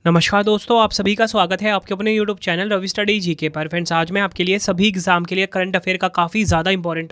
नमस्कार दोस्तों, आप सभी का स्वागत है आपके अपने YouTube channel Ravi study GK पर। फ्रेंड्स, आज मैं आपके लिए सभी एग्जाम के लिए करंट अफेयर का काफ़ी ज़्यादा इंपॉर्टेंट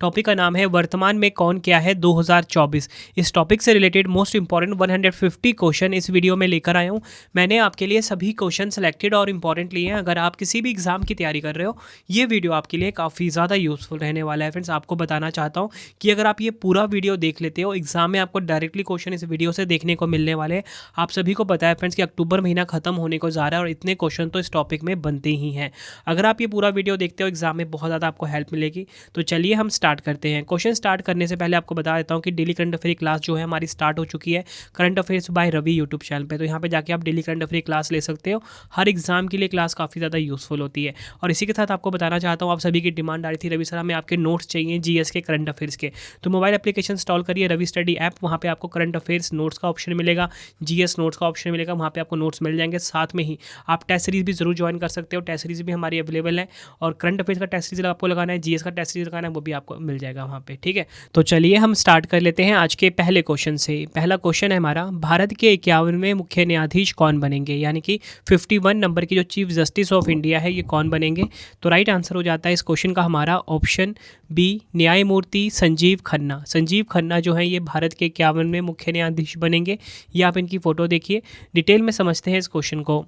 टॉपिक का नाम है वर्तमान में कौन क्या है 2024। इस टॉपिक से रिलेटेड मोस्ट इंपॉर्टेंट 150 क्वेश्चन इस वीडियो में लेकर आया हूँ। मैंने आपके लिए सभी क्वेश्चन सेलेक्टेड और इंपॉर्टेंट लिए हैं। अगर आप किसी भी एग्जाम की तैयारी कर रहे हो, ये वीडियो आपके लिए काफ़ी ज़्यादा यूजफुल रहने वाला है। फ्रेंड्स, आपको बताना चाहता हूँ कि अगर आप ये पूरा वीडियो देख लेते हो, एग्जाम में आपको डायरेक्टली क्वेश्चन इस वीडियो से देखने को मिलने वाले हैं। आप सभी को पता है फ्रेंड्स कि अक्टूबर महीना खत्म होने को जा रहा है और इतने क्वेश्चन तो इस टॉपिक में बनते ही हैं। अगर आप ये पूरा वीडियो देखते हो, एग्जाम में बहुत ज़्यादा आपको हेल्प मिलेगी। तो चलिए हम स्टार्ट करते हैं। क्वेश्चन स्टार्ट करने से पहले आपको बता देता हूँ कि डेली करंट अफेयर क्लास जो है हमारी स्टार्ट हो चुकी है current affairs by Ravi YouTube channel पे। तो यहाँ पे जाके आप डेली करंट अफेयर क्लास ले सकते हो। हर एग्जाम के लिए क्लास काफ़ी ज़्यादा यूजफुल होती है। और इसी के साथ आपको बताना चाहता हूँ, आप सभी की डिमांड आ रही थी, रवि सर हमें आपके नोट्स चाहिए जीएस के, करंट अफेयर्स के। तो मोबाइल एप्लीकेशन इंस्टॉल करिए रवि स्टडी ऐप। वहाँ पे आपको करंट अफेयर्स नोट्स का ऑप्शन मिलेगा, जीएस नोट्स का ऑप्शन मिलेगा। वहाँ पे आपको नोट्स मिल जाएंगे। साथ में ही आप टेस्ट सीरीज भी जरूर ज्वाइन कर सकते हो। टेस्ट सीरीज भी हमारी अवेलेबल है और करंट अफेयर्स का टेस्ट सीरीज आपको लगाना है, जीएस का टेस्ट सीरीज लगाना है, वो भी आपको मिल जाएगा वहाँ पे। ठीक है, तो चलिए हम स्टार्ट कर लेते हैं आज के पहले क्वेश्चन से। पहला क्वेश्चन है हमारा, भारत के 51वें मुख्य न्यायाधीश कौन बनेंगे, यानी कि 51 नंबर की जो चीफ जस्टिस ऑफ इंडिया है, ये कौन बनेंगे। तो राइट आंसर हो जाता है इस क्वेश्चन का हमारा ऑप्शन बी, न्यायमूर्ति संजीव खन्ना। संजीव खन्ना जो है ये भारत के 51वें मुख्य न्यायाधीश बनेंगे। ये आप इनकी फोटो देखिए, डिटेल में समझते हैं इस क्वेश्चन को।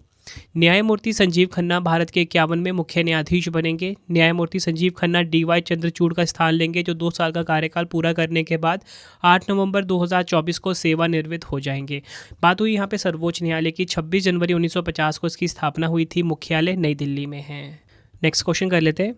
न्यायमूर्ति संजीव खन्ना भारत के 51वें मुख्य न्यायाधीश बनेंगे। न्यायमूर्ति संजीव खन्ना डीवाई चंद्रचूड़ का स्थान लेंगे, जो 2 साल का कार्यकाल पूरा करने के बाद 8 नवंबर 2024 को सेवानिवृत्त हो जाएंगे। बात हुई यहाँ पे सर्वोच्च न्यायालय की। 26 जनवरी 1950 को इसकी स्थापना हुई थी। मुख्यालय नई दिल्ली में है। नेक्स्ट क्वेश्चन कर लेते हैं।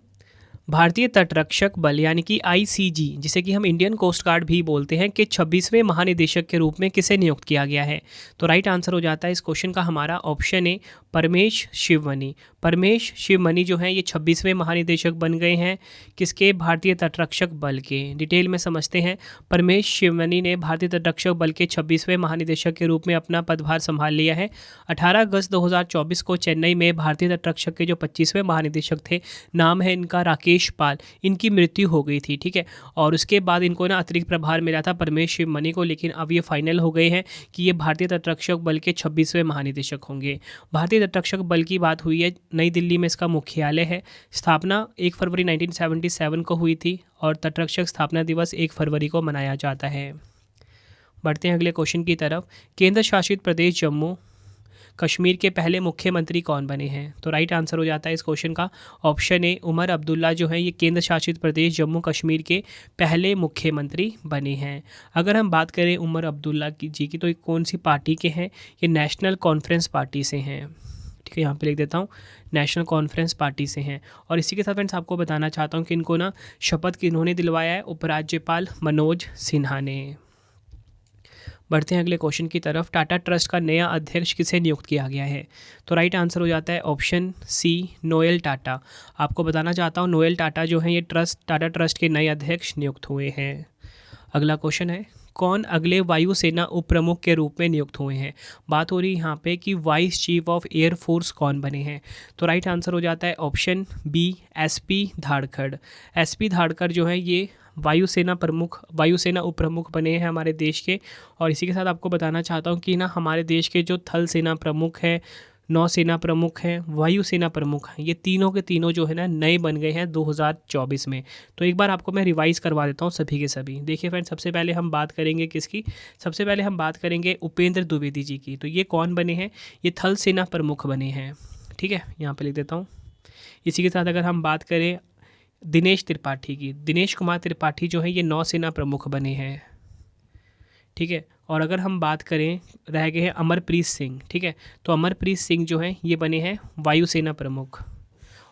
भारतीय तटरक्षक बल यानी कि आईसीजी, जिसे कि हम इंडियन कोस्ट गार्ड भी बोलते हैं, कि 26वें महानिदेशक के रूप में किसे नियुक्त किया गया है। तो राइट आंसर हो जाता है इस क्वेश्चन का हमारा ऑप्शन ए, परमेश शिवमणि। परमेश शिवमणि जो हैं ये 26वें महानिदेशक बन गए हैं किसके, भारतीय तटरक्षक बल के। डिटेल में समझते हैं। परमेश शिवमणि ने भारतीय तटरक्षक बल के 26वें महानिदेशक के रूप में अपना पदभार संभाल लिया है। 18 अगस्त 2024 को चेन्नई में भारतीय तटरक्षक के जो 25वें महानिदेशक थे, नाम है इनका राकेश पाल, इनकी मृत्यु हो गई थी। ठीक है, और उसके बाद इनको ना अतिरिक्त प्रभार मिला था परमेश शिवमणि को, लेकिन अब ये फाइनल हो गए हैं कि ये भारतीय तटरक्षक बल के 26वें महानिदेशक होंगे। भारतीय तटरक्षक बल की बात हुई है, नई दिल्ली में इसका मुख्यालय है। स्थापना 1 फरवरी 1977 को हुई थी और तटरक्षक स्थापना दिवस 1 फरवरी को मनाया जाता है। बढ़ते हैं अगले क्वेश्चन की तरफ। केंद्र शासित प्रदेश जम्मू कश्मीर के पहले मुख्यमंत्री कौन बने हैं। तो राइट आंसर हो जाता है इस क्वेश्चन का ऑप्शन ए, उमर अब्दुल्ला जो है ये केंद्र शासित प्रदेश जम्मू कश्मीर के पहले मुख्यमंत्री बने हैं। अगर हम बात करें उमर अब्दुल्ला की तो ये कौन सी पार्टी के हैं, ये नेशनल कॉन्फ्रेंस पार्टी से हैं। ठीक है, यहाँ पे लिख देता हूँ, नेशनल कॉन्फ्रेंस पार्टी से हैं। और इसी के साथ फ्रेंड्स आपको बताना चाहता हूँ कि इनको ना शपथ किन्होंने दिलवाया है, उपराज्यपाल मनोज सिन्हा ने। बढ़ते हैं अगले क्वेश्चन की तरफ। टाटा ट्रस्ट का नया अध्यक्ष किसे नियुक्त किया गया है। तो राइट आंसर हो जाता है ऑप्शन सी, नोएल टाटा। आपको बताना चाहता हूँ नोएल टाटा जो हैं ये टाटा ट्रस्ट के नए अध्यक्ष नियुक्त हुए हैं। अगला क्वेश्चन है, कौन अगले वायुसेना उप प्रमुख के रूप में नियुक्त हुए हैं। बात हो रही है यहाँ पे कि vice chief of air force कौन बने हैं। तो राइट आंसर हो जाता है ऑप्शन बी, एसपी धाड़खड़। एसपी धाड़खड़ जो है ये वायुसेना उप प्रमुख बने हैं हमारे देश के। और इसी के साथ आपको बताना चाहता हूँ कि ना हमारे देश के जो थल सेना प्रमुख हैं, नौसेना प्रमुख हैं, वायुसेना प्रमुख हैं, ये तीनों के तीनों जो है ना नए बन गए हैं 2024 में। तो एक बार आपको मैं रिवाइज़ करवा देता हूँ सभी के सभी। देखिए फ्रेंड, सबसे पहले हम बात करेंगे किसकी, सबसे पहले हम बात करेंगे उपेंद्र द्विवेदी जी की। तो ये कौन बने हैं, ये थल सेना प्रमुख बने हैं। ठीक है, यहाँ पर लिख देता हूँ। इसी के साथ अगर हम बात करें दिनेश त्रिपाठी की, दिनेश कुमार त्रिपाठी जो है ये नौसेना प्रमुख बने हैं। ठीक है, और अगर हम बात करें, रह गए हैं अमरप्रीत सिंह। ठीक है, तो अमरप्रीत सिंह जो हैं ये बने हैं वायुसेना प्रमुख।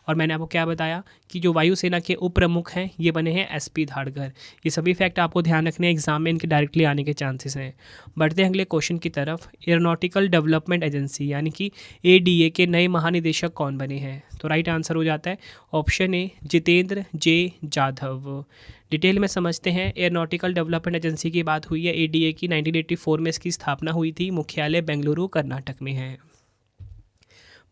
और मैंने आपको क्या बताया कि जो वायुसेना के उप प्रमुख हैं ये बने हैं एसपी धाड़खड़। ये सभी फैक्ट आपको ध्यान रखने हैं, एग्जाम में इनके डायरेक्टली आने के चांसेस हैं। बढ़ते हैं अगले क्वेश्चन की तरफ। एरोनॉटिकल डेवलपमेंट एजेंसी यानी कि एडीए के नए महानिदेशक कौन बने हैं। तो राइट आंसर हो जाता है ऑप्शन ए, जितेंद्र जे जाधव। डिटेल में समझते हैं। एरोनॉटिकल डेवलपमेंट एजेंसी की बात हुई है, एडीए की 1984 में इसकी स्थापना हुई थी। मुख्यालय बेंगलुरु कर्नाटक में है।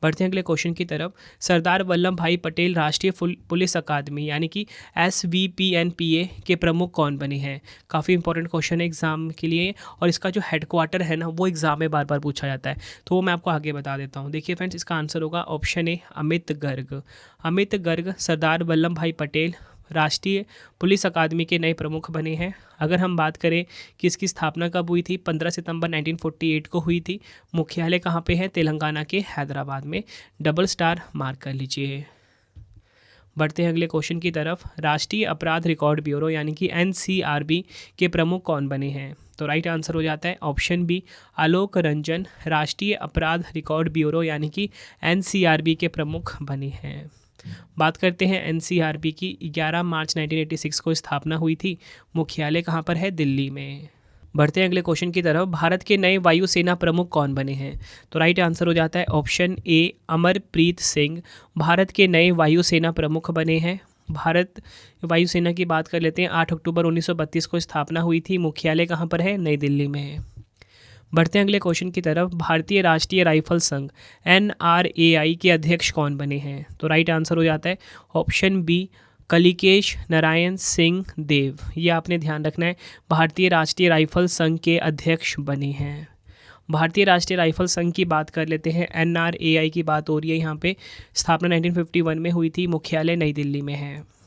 बढ़ते हैं अगले क्वेश्चन की तरफ। सरदार वल्लभ भाई पटेल राष्ट्रीय पुलिस अकादमी यानी कि SVPNPA के प्रमुख कौन बने हैं? काफ़ी इंपॉर्टेंट क्वेश्चन है एग्जाम के लिए, और इसका जो हेडक्वार्टर है ना वो एग्जाम में बार बार पूछा जाता है, तो वो मैं आपको आगे बता देता हूँ। देखिए फ्रेंड्स, इसका आंसर होगा ऑप्शन ए, अमित गर्ग। अमित गर्ग सरदार वल्लभ भाई पटेल राष्ट्रीय पुलिस अकादमी के नए प्रमुख बने हैं। अगर हम बात करें कि इसकी स्थापना कब हुई थी, 15 सितंबर 1948 को हुई थी। मुख्यालय कहाँ पे है? तेलंगाना के हैदराबाद में। डबल स्टार मार्क कर लीजिए। बढ़ते हैं अगले क्वेश्चन की तरफ। राष्ट्रीय अपराध रिकॉर्ड ब्यूरो यानी कि NCRB के प्रमुख कौन बने हैं? तो राइट आंसर हो जाता है ऑप्शन बी, आलोक रंजन राष्ट्रीय अपराध रिकॉर्ड ब्यूरो यानी कि NCRB के प्रमुख बने हैं। बात करते हैं NCRB की। 11 मार्च 1986 को स्थापना हुई थी। मुख्यालय कहाँ पर है? दिल्ली में। बढ़ते हैं अगले क्वेश्चन की तरफ। भारत के नए वायुसेना प्रमुख कौन बने हैं? तो राइट आंसर हो जाता है ऑप्शन ए, अमरप्रीत सिंह भारत के नए वायुसेना प्रमुख बने हैं। भारत वायुसेना की बात कर लेते हैं। 8 अक्टूबर 1932 को स्थापना हुई थी। मुख्यालय कहाँ पर है? नई दिल्ली में। बढ़ते हैं अगले क्वेश्चन की तरफ। भारतीय राष्ट्रीय राइफल संघ NRAI के अध्यक्ष कौन बने हैं? तो राइट आंसर हो जाता है ऑप्शन बी, कलिकेश नारायण सिंह देव। ये आपने ध्यान रखना है, भारतीय राष्ट्रीय राइफल संघ के अध्यक्ष बने हैं। भारतीय राष्ट्रीय राइफल संघ की बात कर लेते हैं। NRAI की बात हो रही है यहाँ पे। स्थापना 1951 में हुई थी। मुख्यालय नई दिल्ली में है।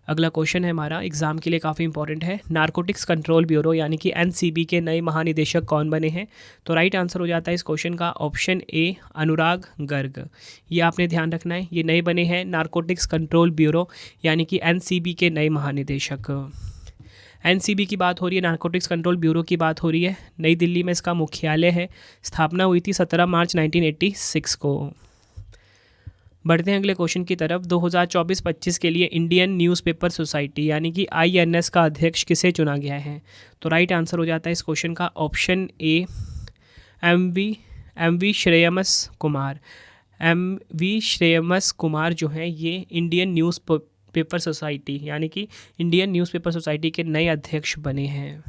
अगला क्वेश्चन है हमारा, एग्जाम के लिए काफ़ी इंपॉर्टेंट है। नारकोटिक्स कंट्रोल ब्यूरो यानी कि NCB के नए महानिदेशक कौन बने हैं? तो राइट आंसर हो जाता है इस क्वेश्चन का ऑप्शन ए, अनुराग गर्ग। ये आपने ध्यान रखना है, ये नए बने हैं नारकोटिक्स कंट्रोल ब्यूरो यानी कि NCB के नए महानिदेशक। NCB की बात हो रही है, नारकोटिक्स कंट्रोल ब्यूरो की बात हो रही है। नई दिल्ली में इसका मुख्यालय है। स्थापना हुई थी 17 मार्च 1986 को। बढ़ते हैं अगले क्वेश्चन की तरफ। 2024-25 के लिए इंडियन न्यूज़पेपर सोसाइटी यानी कि INS का अध्यक्ष किसे चुना गया है? तो राइट आंसर हो जाता है इस क्वेश्चन का option A, MV Shreyams Kumar. MV Shreyams Kumar जो हैं ये इंडियन न्यूज़पेपर सोसाइटी यानी कि इंडियन न्यूज़पेपर सोसाइटी के नए अध्यक्ष बने हैं।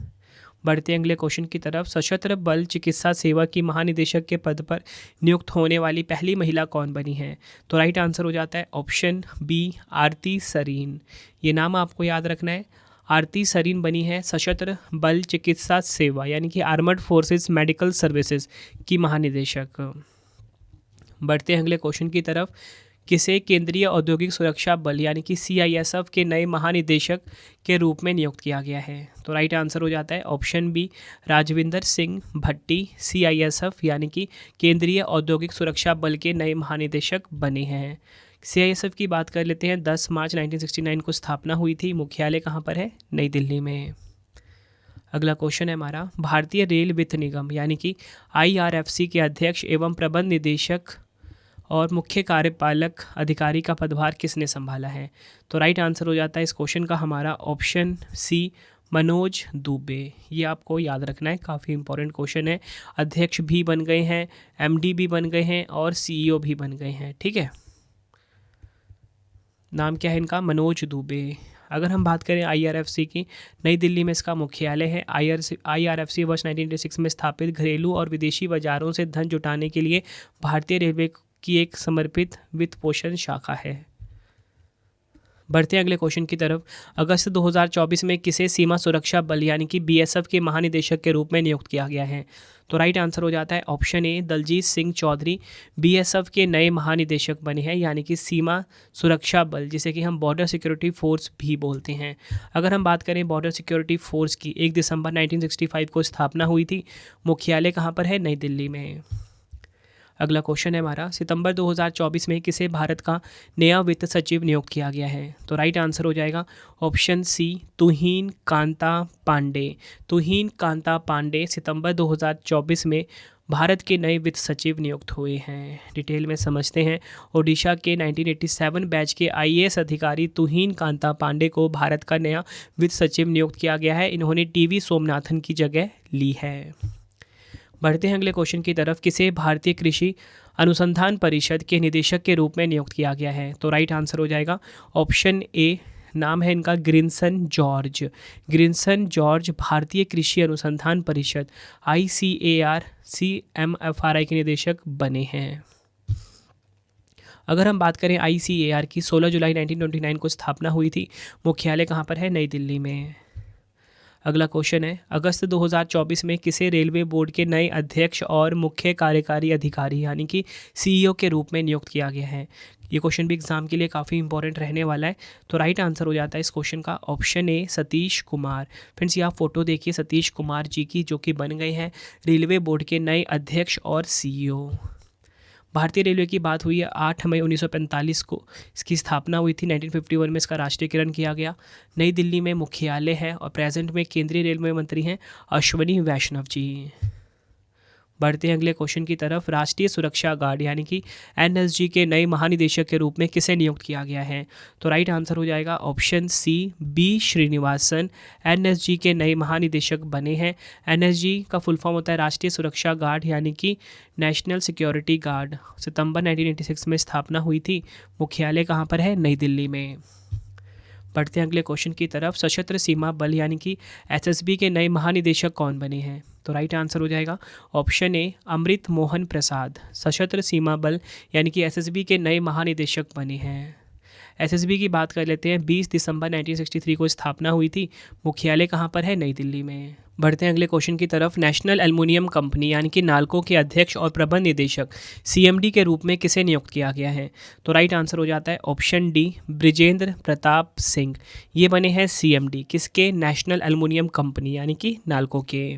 बढ़ते हैं अगले क्वेश्चन की तरफ। सशस्त्र बल चिकित्सा सेवा की महानिदेशक के पद पर नियुक्त होने वाली पहली महिला कौन बनी है? तो राइट आंसर हो जाता है ऑप्शन बी, आरती सरीन। ये नाम आपको याद रखना है। आरती सरीन बनी है सशस्त्र बल चिकित्सा सेवा यानी कि आर्मर्ड फोर्सेस मेडिकल सर्विसेज की महानिदेशक। बढ़ते हैं अगले क्वेश्चन की तरफ। किसे केंद्रीय औद्योगिक सुरक्षा बल यानी कि CISF के नए महानिदेशक के रूप में नियुक्त किया गया है? तो राइट आंसर हो जाता है ऑप्शन बी, राजविंदर सिंह भट्टी CISF यानी कि केंद्रीय औद्योगिक सुरक्षा बल के नए महानिदेशक बने हैं। CISF की बात कर लेते हैं। 10 मार्च 1969 को स्थापना हुई थी। मुख्यालय कहाँ पर है? नई दिल्ली में। अगला क्वेश्चन है हमारा, भारतीय रेल वित्त निगम यानी कि IRFC के अध्यक्ष एवं प्रबंध निदेशक और मुख्य कार्यपालक अधिकारी का पदभार किसने संभाला है? तो राइट आंसर हो जाता है इस क्वेश्चन का हमारा ऑप्शन सी, मनोज दुबे। ये आपको याद रखना है, काफ़ी इंपॉर्टेंट क्वेश्चन है। अध्यक्ष भी बन गए हैं, MD भी बन गए हैं और CEO भी बन गए हैं। ठीक है, नाम क्या है इनका? मनोज दुबे। अगर हम बात करें IRFC की, नई दिल्ली में इसका मुख्यालय है। IRFC वर्ष 1986 में स्थापित घरेलू और विदेशी बाजारों से धन जुटाने के लिए भारतीय रेलवे की एक समर्पित वित्त पोषण शाखा है। बढ़ते हैं अगले क्वेश्चन की तरफ। अगस्त 2024 में किसे सीमा सुरक्षा बल यानी कि BSF के महानिदेशक के रूप में नियुक्त किया गया है? तो राइट आंसर हो जाता है option A, Daljeet Singh Chaudhary BSF के नए महानिदेशक बने हैं यानी कि सीमा सुरक्षा बल, जिसे कि हम बॉर्डर सिक्योरिटी फोर्स भी बोलते हैं। अगर हम बात करें बॉर्डर सिक्योरिटी फोर्स की, 1 दिसंबर 1965 को स्थापना हुई थी। मुख्यालय कहाँ पर है? नई दिल्ली में। अगला क्वेश्चन है हमारा, सितंबर 2024 में किसे भारत का नया वित्त सचिव नियुक्त किया गया है? तो राइट आंसर हो जाएगा ऑप्शन सी, तुहिन कांता पांडे। तुहिन कांता पांडे सितंबर 2024 में भारत के नए वित्त सचिव नियुक्त हुए हैं। डिटेल में समझते हैं। ओडिशा के 1987 बैच के IAS अधिकारी तुहिन कांता पांडे को भारत का नया वित्त सचिव नियुक्त किया गया है। इन्होंने TV सोमनाथन की जगह ली है। बढ़ते हैं अगले क्वेश्चन की तरफ। किसे भारतीय कृषि अनुसंधान परिषद के निदेशक के रूप में नियुक्त किया गया है? तो राइट आंसर हो जाएगा ऑप्शन ए, नाम है इनका ग्रिनसन जॉर्ज। ग्रिनसन जॉर्ज भारतीय कृषि अनुसंधान परिषद ICAR CMFRI के निदेशक बने हैं। अगर हम बात करें ICAR की, 16 जुलाई 1929 को स्थापना हुई थी। मुख्यालय कहाँ पर है? नई दिल्ली में। अगला क्वेश्चन है, अगस्त 2024 में किसे रेलवे बोर्ड के नए अध्यक्ष और मुख्य कार्यकारी अधिकारी यानी कि CEO के रूप में नियुक्त किया गया है? ये क्वेश्चन भी एग्जाम के लिए काफ़ी इंपॉर्टेंट रहने वाला है। तो राइट आंसर हो जाता है इस क्वेश्चन का ऑप्शन ए, सतीश कुमार। फ्रेंड्स, ये आप फोटो देखिए सतीश कुमार जी की, जो कि बन गए हैं रेलवे बोर्ड के नए अध्यक्ष और CEO। भारतीय रेलवे की बात हुई है 8 मई 1945 को इसकी स्थापना हुई थी। 1951 में इसका राष्ट्रीयकरण किया गया। नई दिल्ली में मुख्यालय है और प्रेजेंट में केंद्रीय रेलवे मंत्री हैं अश्वनी वैष्णव जी। बढ़ते हैं अगले क्वेश्चन की तरफ। राष्ट्रीय सुरक्षा गार्ड यानी कि NSG के नए महानिदेशक के रूप में किसे नियुक्त किया गया है? तो राइट आंसर हो जाएगा option C, B Srinivasan NSG के नए महानिदेशक बने हैं। NSG का फुल फॉर्म होता है राष्ट्रीय सुरक्षा गार्ड यानी कि नेशनल सिक्योरिटी गार्ड। सितंबर 1986 में स्थापना हुई थी। मुख्यालय कहाँ पर है? नई दिल्ली में। बढ़ते हैं अगले क्वेश्चन की तरफ। सशस्त्र सीमा बल यानी कि SSB के नए महानिदेशक कौन बने हैं? तो राइट आंसर हो जाएगा ऑप्शन ए, अमृत मोहन प्रसाद सशस्त्र सीमा बल यानी कि SSB के नए महानिदेशक बने हैं। SSB की बात कर लेते हैं। 20 दिसंबर 1963 को स्थापना हुई थी। मुख्यालय कहाँ पर है? नई दिल्ली में। बढ़ते हैं अगले क्वेश्चन की तरफ। नेशनल एल्युमिनियम कंपनी यानी कि नाल्को के अध्यक्ष और प्रबंध निदेशक CMD के रूप में किसे नियुक्त किया गया है? तो राइट आंसर हो जाता है ऑप्शन डी, ब्रिजेंद्र प्रताप सिंह। ये बने हैं CMD किसके? नेशनल एल्युमिनियम कंपनी यानी कि नाल्को के।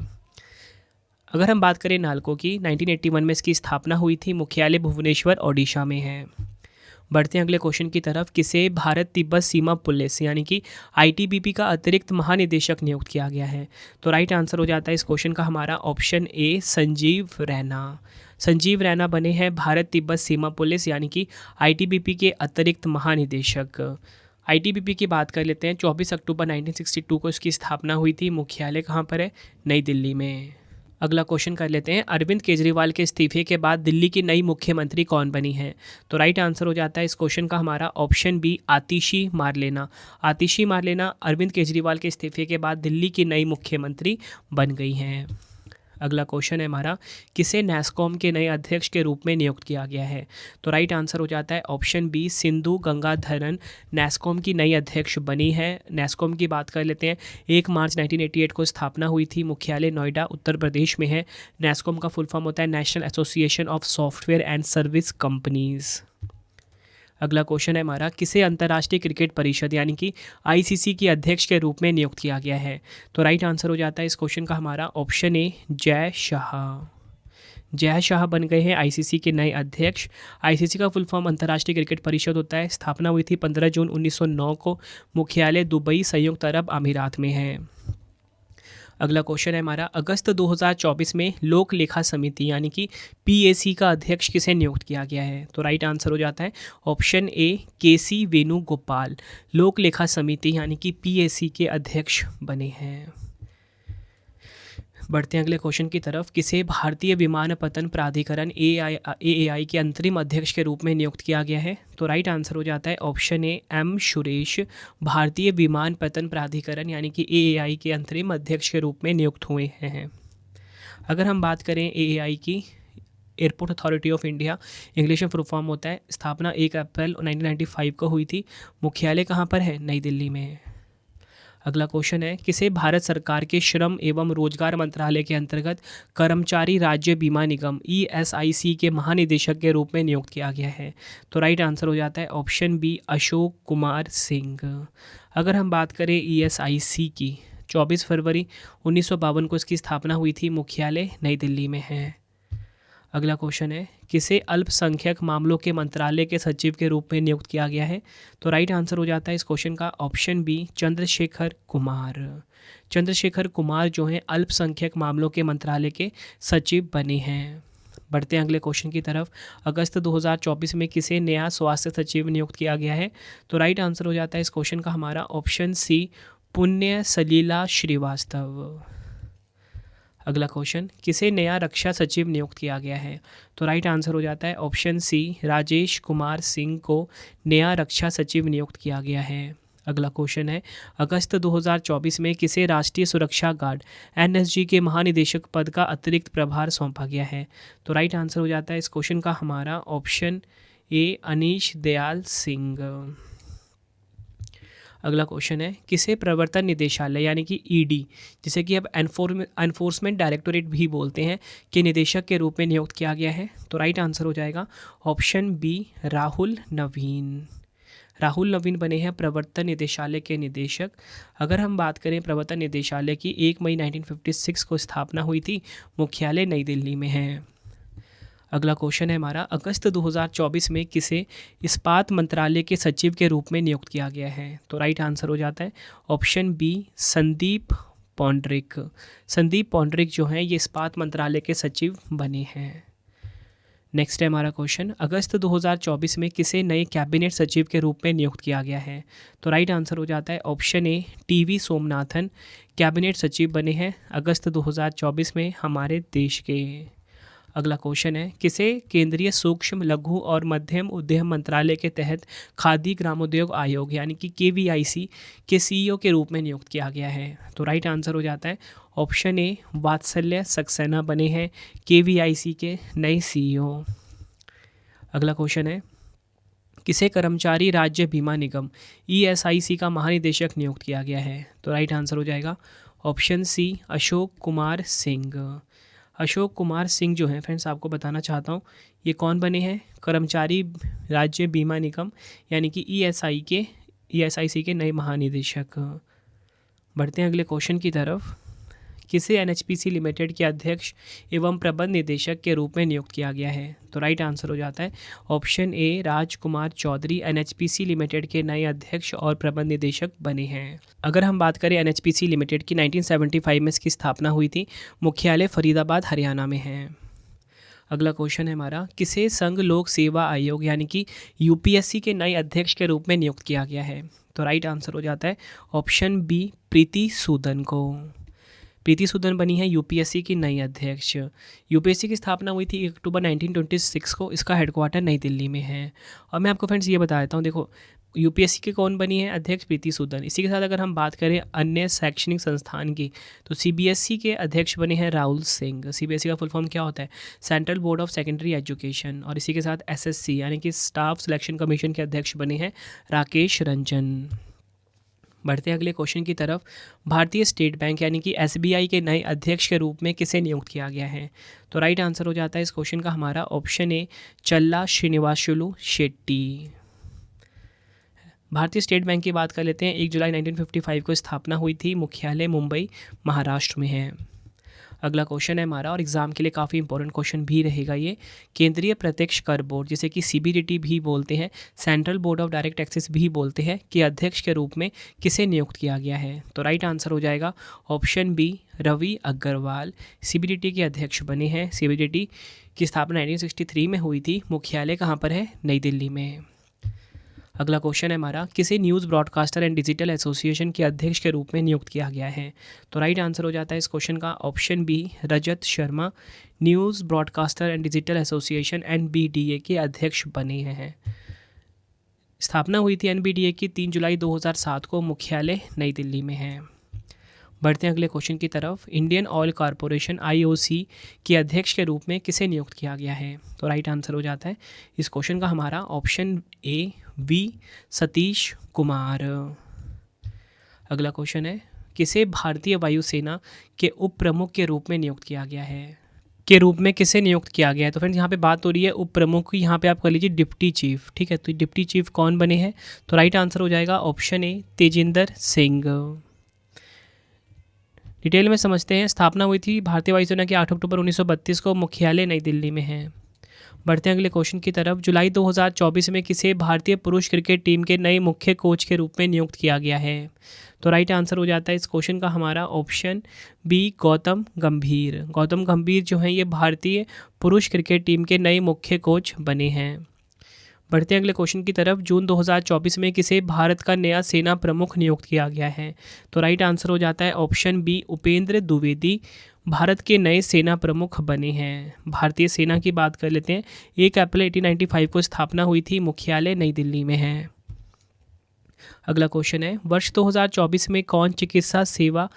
अगर हम बात करें नाल्को की, 1981 में इसकी स्थापना हुई थी। मुख्यालय भुवनेश्वर ओडिशा में है। बढ़ते हैं अगले क्वेश्चन की तरफ। किसे भारत तिब्बत सीमा पुलिस यानी कि ITBP का अतिरिक्त महानिदेशक नियुक्त किया गया है? तो राइट आंसर हो जाता है इस क्वेश्चन का हमारा ऑप्शन ए, संजीव रैना। संजीव रैना बने हैं भारत तिब्बत सीमा पुलिस यानी कि ITBP के अतिरिक्त महानिदेशक। ITBP की बात कर लेते हैं। 24 अक्टूबर 1962 को इसकी स्थापना हुई थी। मुख्यालय कहाँ पर है? नई दिल्ली में। अगला क्वेश्चन कर लेते हैं। अरविंद केजरीवाल के इस्तीफे के बाद दिल्ली की नई मुख्यमंत्री कौन बनी है? तो राइट आंसर हो जाता है इस क्वेश्चन का हमारा ऑप्शन बी, आतिशी मारलेना। आतिशी मारलेना अरविंद केजरीवाल के इस्तीफे के बाद दिल्ली की नई मुख्यमंत्री बन गई हैं। अगला क्वेश्चन है हमारा, किसे नैस्कॉम के नए अध्यक्ष के रूप में नियुक्त किया गया है? तो राइट आंसर हो जाता है ऑप्शन बी, सिंधु गंगाधरन नैस्कॉम की नई अध्यक्ष बनी है। नैस्कॉम की बात कर लेते हैं। 1 मार्च 1988 को स्थापना हुई थी। मुख्यालय नोएडा उत्तर प्रदेश में है। नैस्कॉम का फुल फॉर्म होता है national association of software and service companies. अगला क्वेश्चन है हमारा, किसे अंतर्राष्ट्रीय क्रिकेट परिषद यानी कि ICC के अध्यक्ष के रूप में नियुक्त किया गया है? तो राइट आंसर हो जाता है इस क्वेश्चन का हमारा ऑप्शन ए, जय शाह। जय शाह बन गए हैं ICC के नए अध्यक्ष। ICC का फुल फॉर्म अंतर्राष्ट्रीय क्रिकेट परिषद होता है। स्थापना हुई थी 15 जून 1909 को। मुख्यालय दुबई संयुक्त अरब अमीरात में है। अगला क्वेश्चन है हमारा, अगस्त 2024 में लोक लेखा समिति यानी कि PAC का अध्यक्ष किसे नियुक्त किया गया है? तो राइट आंसर हो जाता है ऑप्शन ए, KC वेणुगोपाल लोक लेखा समिति यानी कि PAC के अध्यक्ष बने हैं। बढ़ते हैं अगले क्वेश्चन की तरफ। किसे भारतीय विमानपत्तन प्राधिकरण AAI के अंतरिम अध्यक्ष के रूप में नियुक्त किया गया है? तो राइट आंसर हो जाता है ऑप्शन ए, M सुरेश भारतीय विमानपत्तन प्राधिकरण यानी कि AAI के अंतरिम अध्यक्ष के रूप में नियुक्त हुए हैं। अगर हम बात करें AAI की, airport authority of India English में फुल फॉर्म होता है। स्थापना 1 अप्रैल 1995 को हुई थी। मुख्यालय कहाँ पर है? नई दिल्ली में। अगला क्वेश्चन है, किसे भारत सरकार के श्रम एवं रोजगार मंत्रालय के अंतर्गत कर्मचारी राज्य बीमा निगम ESIC के महानिदेशक के रूप में नियुक्त किया गया है? तो राइट आंसर हो जाता है ऑप्शन बी, अशोक कुमार सिंह। अगर हम बात करें ESIC की, 24 फरवरी 1952 को इसकी स्थापना हुई थी। मुख्यालय नई दिल्ली में है। अगला क्वेश्चन है, किसे अल्पसंख्यक मामलों के मंत्रालय के सचिव के रूप में नियुक्त किया गया है? तो राइट आंसर हो जाता है इस क्वेश्चन का ऑप्शन बी, चंद्रशेखर कुमार। चंद्रशेखर कुमार जो हैं अल्पसंख्यक मामलों के मंत्रालय के सचिव बने हैं। बढ़ते हैं अगले क्वेश्चन की तरफ। अगस्त 2024 में किसे नया स्वास्थ्य सचिव नियुक्त किया गया है? तो राइट आंसर हो जाता है इस क्वेश्चन का हमारा ऑप्शन सी, पुण्य सलीला श्रीवास्तव। अगला क्वेश्चन, किसे नया रक्षा सचिव नियुक्त किया गया है? तो राइट आंसर हो जाता है ऑप्शन सी, राजेश कुमार सिंह को नया रक्षा सचिव नियुक्त किया गया है। अगला क्वेश्चन है, अगस्त 2024 में किसे राष्ट्रीय सुरक्षा गार्ड NSG के महानिदेशक पद का अतिरिक्त प्रभार सौंपा गया है? तो राइट आंसर हो जाता है इस क्वेश्चन का हमारा ऑप्शन ए अनीश दयाल सिंह। अगला क्वेश्चन है, किसे प्रवर्तन निदेशालय यानी कि ईडी, जिसे कि अब एनफोर्समेंट डायरेक्टोरेट भी बोलते हैं, के निदेशक के रूप में नियुक्त किया गया है? तो राइट आंसर हो जाएगा ऑप्शन बी राहुल नवीन। राहुल नवीन बने हैं प्रवर्तन निदेशालय के निदेशक। अगर हम बात करें प्रवर्तन निदेशालय की, 1 मई 1956 को स्थापना हुई थी, मुख्यालय नई दिल्ली में है। अगला क्वेश्चन है हमारा, अगस्त 2024 में किसे इस्पात मंत्रालय के सचिव के रूप में नियुक्त किया गया है? तो राइट आंसर हो जाता है ऑप्शन बी संदीप पौंड्रिक। संदीप पौंड्रिक जो हैं ये इस्पात मंत्रालय के सचिव बने हैं। नेक्स्ट है हमारा क्वेश्चन, अगस्त 2024 में किसे नए कैबिनेट सचिव के रूप में नियुक्त किया गया है? तो राइट आंसर हो जाता है ऑप्शन ए टीवी सोमनाथन कैबिनेट सचिव बने हैं अगस्त 2024 में हमारे देश के। अगला क्वेश्चन है, किसे केंद्रीय सूक्ष्म लघु और मध्यम उद्यम मंत्रालय के तहत खादी ग्रामोद्योग आयोग यानी कि KVIC के CEO के रूप में नियुक्त किया गया है? तो राइट आंसर हो जाता है ऑप्शन ए वात्सल्य सक्सेना बने हैं KVIC के नए CEO। अगला क्वेश्चन है, किसे कर्मचारी राज्य बीमा निगम ESIC का महानिदेशक नियुक्त किया गया है? तो राइट आंसर हो जाएगा ऑप्शन सी अशोक कुमार सिंह। अशोक कुमार सिंह जो हैं फ्रेंड्स, आपको बताना चाहता हूँ ये कौन बने हैं, कर्मचारी राज्य बीमा निगम यानी कि ESIC के नए महानिदेशक। बढ़ते हैं अगले क्वेश्चन की तरफ, किसे NHPC लिमिटेड के अध्यक्ष एवं प्रबंध निदेशक के रूप में नियुक्त किया गया है? तो राइट आंसर हो जाता है option A Rajkumar Chaudhary NHPC limited के नए अध्यक्ष और प्रबंध निदेशक बने हैं। अगर हम बात करें NHPC लिमिटेड की, 1975 में इसकी स्थापना हुई थी, मुख्यालय फरीदाबाद हरियाणा में है। अगला क्वेश्चन है हमारा, किसे संघ लोक सेवा आयोग यानी कि UPSC के नए अध्यक्ष के रूप में नियुक्त किया गया है? तो राइट आंसर हो जाता है ऑप्शन बी प्रीति सूदन को। प्रीति सूदन बनी है UPSC की नई अध्यक्ष। UPSC की स्थापना हुई थी 1 अक्टूबर 1926 को, इसका हेडक्वार्टर नई दिल्ली में है। और मैं आपको फ्रेंड्स ये बता देता हूँ, देखो UPSC के कौन बनी है अध्यक्ष? प्रीति सूदन। इसी के साथ अगर हम बात करें अन्य शैक्षणिक संस्थान की, तो CBSE के अध्यक्ष बने हैं राहुल सिंह। CBSE का फुल फॉर्म क्या होता है? Central board of secondary education. और इसी के साथ SSC यानी कि स्टाफ सिलेक्शन कमीशन के अध्यक्ष बने हैं राकेश रंजन। बढ़ते हैं अगले क्वेश्चन की तरफ, भारतीय स्टेट बैंक यानी कि SBI के नए अध्यक्ष के रूप में किसे नियुक्त किया गया है? तो राइट आंसर हो जाता है इस क्वेश्चन का हमारा ऑप्शन ए चल्ला श्रीनिवासुलु शेट्टी। भारतीय स्टेट बैंक की बात कर लेते हैं, 1 जुलाई 1955 को स्थापना हुई थी, मुख्यालय मुंबई महाराष्ट्र में है। अगला क्वेश्चन है हमारा, और एग्जाम के लिए काफ़ी इंपॉर्टेंट क्वेश्चन भी रहेगा ये, केंद्रीय प्रत्यक्ष कर बोर्ड जिसे कि CBDT भी बोलते हैं, central board of direct taxes भी बोलते हैं, के अध्यक्ष के रूप में किसे नियुक्त किया गया है? तो राइट आंसर हो जाएगा option B Ravi Agrawal. CBDT के अध्यक्ष बने हैं। CBDT की स्थापना 1963 में हुई थी, मुख्यालय कहाँ पर है? नई दिल्ली में। अगला क्वेश्चन है हमारा, किसे news broadcaster and digital association के अध्यक्ष के रूप में नियुक्त किया गया है? तो राइट आंसर हो जाता है इस क्वेश्चन का option B Rajat Sharma, news broadcaster and digital association NBDA के अध्यक्ष बने हैं। स्थापना हुई थी NBDA की 3 जुलाई 2007 को, मुख्यालय नई दिल्ली में है। बढ़ते हैं अगले क्वेश्चन की तरफ, इंडियन ऑयल कॉरपोरेशन IOC के अध्यक्ष के रूप में किसे नियुक्त किया गया है? तो राइट आंसर हो जाता है इस क्वेश्चन का हमारा ऑप्शन ए V सतीश कुमार। अगला क्वेश्चन है, किसे भारतीय वायुसेना के उप प्रमुख के रूप में नियुक्त किया गया है? के रूप में किसे नियुक्त किया गया है? तो फ्रेंड्स यहाँ पे बात हो रही है उप प्रमुख की, यहाँ पे आप कर लीजिए डिप्टी चीफ। ठीक है, तो डिप्टी चीफ कौन बने हैं? तो राइट आंसर हो जाएगा option A Tejinder Singh. Detail में समझते हैं, स्थापना हुई थी भारतीय वायुसेना की 8 अक्टूबर 1932 को, मुख्यालय नई दिल्ली में है। बढ़ते हैं अगले क्वेश्चन की तरफ, जुलाई 2024 में किसे भारतीय पुरुष क्रिकेट टीम के नए मुख्य कोच के रूप में नियुक्त किया गया है? तो राइट आंसर हो जाता है इस क्वेश्चन का हमारा ऑप्शन बी गौतम गंभीर। गौतम गंभीर जो हैं ये भारतीय पुरुष क्रिकेट टीम के नए मुख्य कोच बने हैं। बढ़ते हैं अगले क्वेश्चन की तरफ, जून 2024 में किसे भारत का नया सेना प्रमुख नियुक्त किया गया है? तो राइट आंसर हो जाता है ऑप्शन बी उपेंद्र द्विवेदी भारत के नए सेना प्रमुख बने हैं। भारतीय सेना की बात कर लेते हैं, 1 अप्रैल 1895 को स्थापना हुई थी, मुख्यालय नई दिल्ली में है। अगला क्वेश्चन है, वर्ष 2024 में कौन चिकित्सा सेवा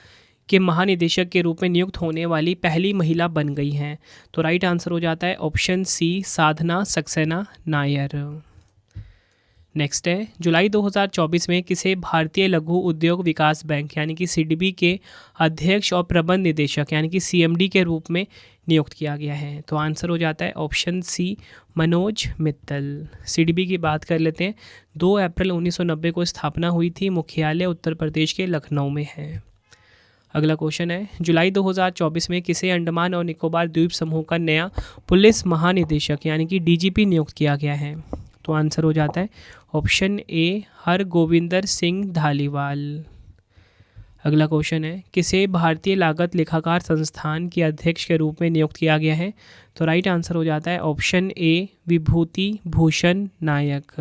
के महानिदेशक के रूप में नियुक्त होने वाली पहली महिला बन गई हैं? तो राइट आंसर हो जाता है ऑप्शन सी, साधना सक्सेना नायर। नेक्स्ट है, जुलाई 2024 में किसे भारतीय लघु उद्योग विकास बैंक यानी कि सीडीबी के अध्यक्ष और प्रबंध निदेशक यानी कि सीएमडी के रूप में नियुक्त किया गया है? तो आंसर हो जाता है option C, Manoj Mittal. CDB की बात कर लेते हैं। 2 अप्रैल 1990 को स्थापना हुई थी, मुख्यालय उत्तर प्रदेश के लखनऊ में है। अगला क्वेश्चन है, जुलाई 2024 में किसे अंडमान और निकोबार द्वीप समूह का नया पुलिस महानिदेशक यानी कि डीजीपी नियुक्त किया गया है? तो आंसर हो जाता है ऑप्शन ए, हरगोविंदर सिंह धालीवाल। अगला क्वेश्चन है, किसे भारतीय लागत लेखाकार संस्थान के अध्यक्ष के रूप में नियुक्त किया गया है? तो राइट आंसर हो जाता है ऑप्शन ए, विभूति भूषण नायक।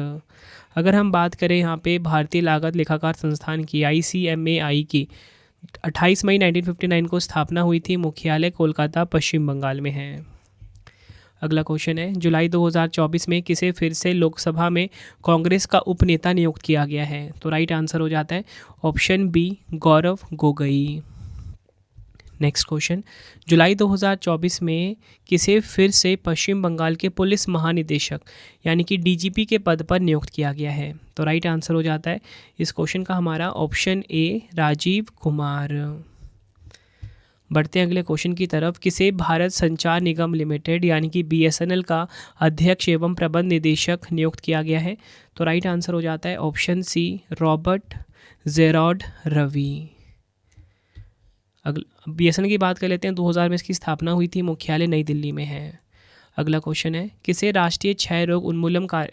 अगर हम बात करें यहाँ पे भारतीय लागत लेखाकार संस्थान की ICMAI की 28 मई 1959 को स्थापना हुई थी, मुख्यालय कोलकाता पश्चिम बंगाल में है। अगला क्वेश्चन है, जुलाई 2024 में किसे फिर से लोकसभा में कांग्रेस का उपनेता नियुक्त किया गया है? तो राइट आंसर हो जाता है option B, Gaurav Gogoi. Next question, जुलाई 2024 में किसे फिर से पश्चिम बंगाल के पुलिस महानिदेशक यानी कि डीजीपी के पद पर नियुक्त किया गया है? तो राइट आंसर हो जाता है इस क्वेश्चन का हमारा ऑप्शन ए, राजीव कुमार। बढ़ते हैं अगले क्वेश्चन की तरफ, किसे भारत संचार निगम लिमिटेड यानी कि BSNL का अध्यक्ष एवं प्रबंध निदेशक नियुक्त किया गया है? तो राइट आंसर हो जाता है option C, Robert Gerard Ravi. BSNL की बात कर लेते हैं। 2000 में इसकी स्थापना हुई थी, मुख्यालय नई दिल्ली में है। अगला क्वेश्चन है, किसे राष्ट्रीय क्षय रोग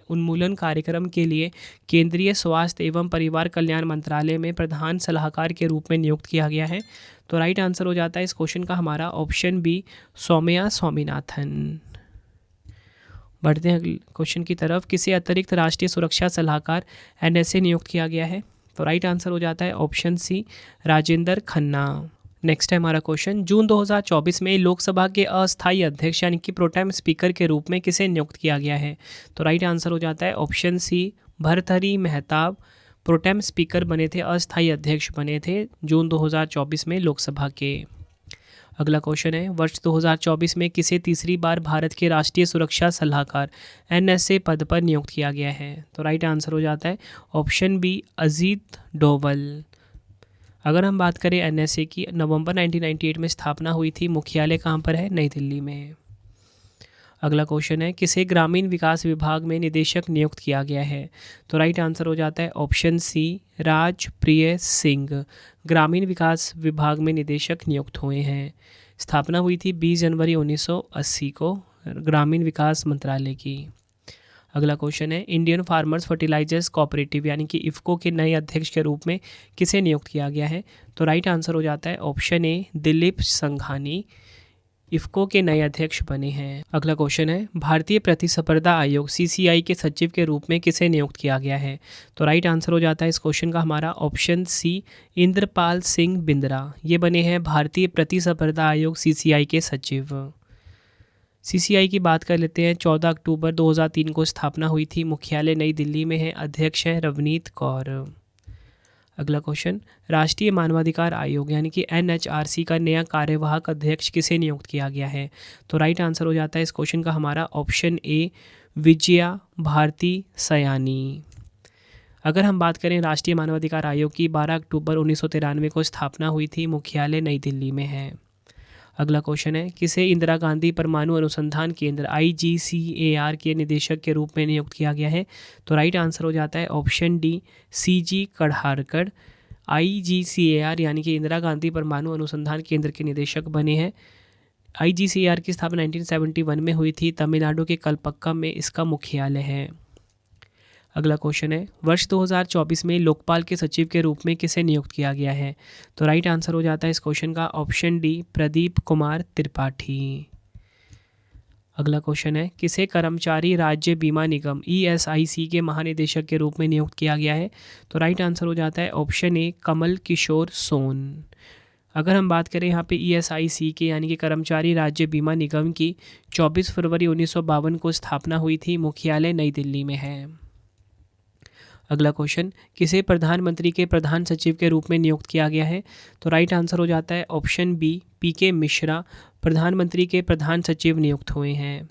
उन्मूलन कार्यक्रम के लिए केंद्रीय स्वास्थ्य एवं परिवार कल्याण मंत्रालय में प्रधान सलाहकार के रूप में नियुक्त किया गया है? तो राइट आंसर हो जाता है इस क्वेश्चन का हमारा ऑप्शन बी, सौम्या स्वामीनाथन। बढ़ते हैं अगले क्वेश्चन की तरफ, किसे अतिरिक्त राष्ट्रीय सुरक्षा सलाहकार NSA नियुक्त किया गया है? तो राइट आंसर हो जाता है option C, Rajendra Khanna. Next है हमारा क्वेश्चन, जून 2024 में लोकसभा के अस्थायी अध्यक्ष यानी कि प्रोटेम स्पीकर के रूप में किसे नियुक्त किया गया है? तो राइट आंसर हो जाता है option C, Bhartruhari Mahtab pro tem speaker बने थे, अस्थायी अध्यक्ष बने थे जून 2024 में लोकसभा के। अगला क्वेश्चन है, वर्ष 2024 में किसे तीसरी बार भारत के राष्ट्रीय सुरक्षा सलाहकार NSA पद पर नियुक्त किया गया है? तो राइट आंसर हो जाता है ऑप्शन बी, अजीत डोवल। अगर हम बात करें NSA की, नवंबर 1998 में स्थापना हुई थी, मुख्यालय कहाँ पर है? नई दिल्ली में। अगला क्वेश्चन है, किसे ग्रामीण विकास विभाग में निदेशक नियुक्त किया गया है? तो राइट आंसर हो जाता है ऑप्शन सी, राजप्रिय सिंह ग्रामीण विकास विभाग में निदेशक नियुक्त हुए हैं। स्थापना हुई थी 20 जनवरी 1980 को ग्रामीण विकास मंत्रालय की। अगला क्वेश्चन है, इंडियन फार्मर्स फर्टिलाइजर्स कोऑपरेटिव यानी कि इफ़को के नए अध्यक्ष के रूप में किसे नियुक्त किया गया है? तो राइट आंसर हो जाता है ऑप्शन ए, दिलीप संघानी इफ़को के नए अध्यक्ष बने हैं। अगला क्वेश्चन है, भारतीय प्रतिस्पर्धा आयोग CCI के सचिव के रूप में किसे नियुक्त किया गया है? तो राइट आंसर हो जाता है इस क्वेश्चन का हमारा ऑप्शन सी, इंद्रपाल सिंह बिंद्रा। ये बने हैं भारतीय प्रतिस्पर्धा आयोग CCI के सचिव। CCI की बात कर लेते हैं। 14 अक्टूबर 2003 को स्थापना हुई थी, मुख्यालय नई दिल्ली में है, अध्यक्ष हैं रवनीत कौर। अगला क्वेश्चन, राष्ट्रीय मानवाधिकार आयोग यानी कि NHRC का नया कार्यवाहक अध्यक्ष किसे नियुक्त किया गया है? तो राइट आंसर हो जाता है इस क्वेश्चन का हमारा ऑप्शन ए, विजया भारती सयानी। अगर हम बात करें राष्ट्रीय मानवाधिकार आयोग की, 12 अक्टूबर 1993 को स्थापना हुई थी, मुख्यालय नई दिल्ली में है। अगला क्वेश्चन है, किसे इंदिरा गांधी परमाणु अनुसंधान केंद्र IGCAR के निदेशक के रूप में नियुक्त किया गया है? तो राइट आंसर हो जाता है ऑप्शन डी, CG कढ़ारकर IGCAR यानी कि इंदिरा गांधी परमाणु अनुसंधान केंद्र के निदेशक बने हैं। IGCAR की स्थापना 1971 में हुई थी, तमिलनाडु के कलपक्कम में इसका मुख्यालय है। अगला क्वेश्चन है, वर्ष 2024 में लोकपाल के सचिव के रूप में किसे नियुक्त किया गया है? तो राइट आंसर हो जाता है इस क्वेश्चन का ऑप्शन डी, प्रदीप कुमार त्रिपाठी। अगला क्वेश्चन है, किसे कर्मचारी राज्य बीमा निगम ESIC के महानिदेशक के रूप में नियुक्त किया गया है? तो राइट आंसर हो जाता है ऑप्शन ए, कमल किशोर सोन। अगर हम बात करें यहाँ पे ESIC के यानी कि कर्मचारी राज्य बीमा निगम की 24 फरवरी 1952 को स्थापना हुई थी, मुख्यालय नई दिल्ली में है। अगला क्वेश्चन, किसे प्रधानमंत्री के प्रधान सचिव के रूप में नियुक्त किया गया है? तो राइट आंसर हो जाता है ऑप्शन बी, पीके मिश्रा प्रधानमंत्री के प्रधान सचिव नियुक्त हुए हैं।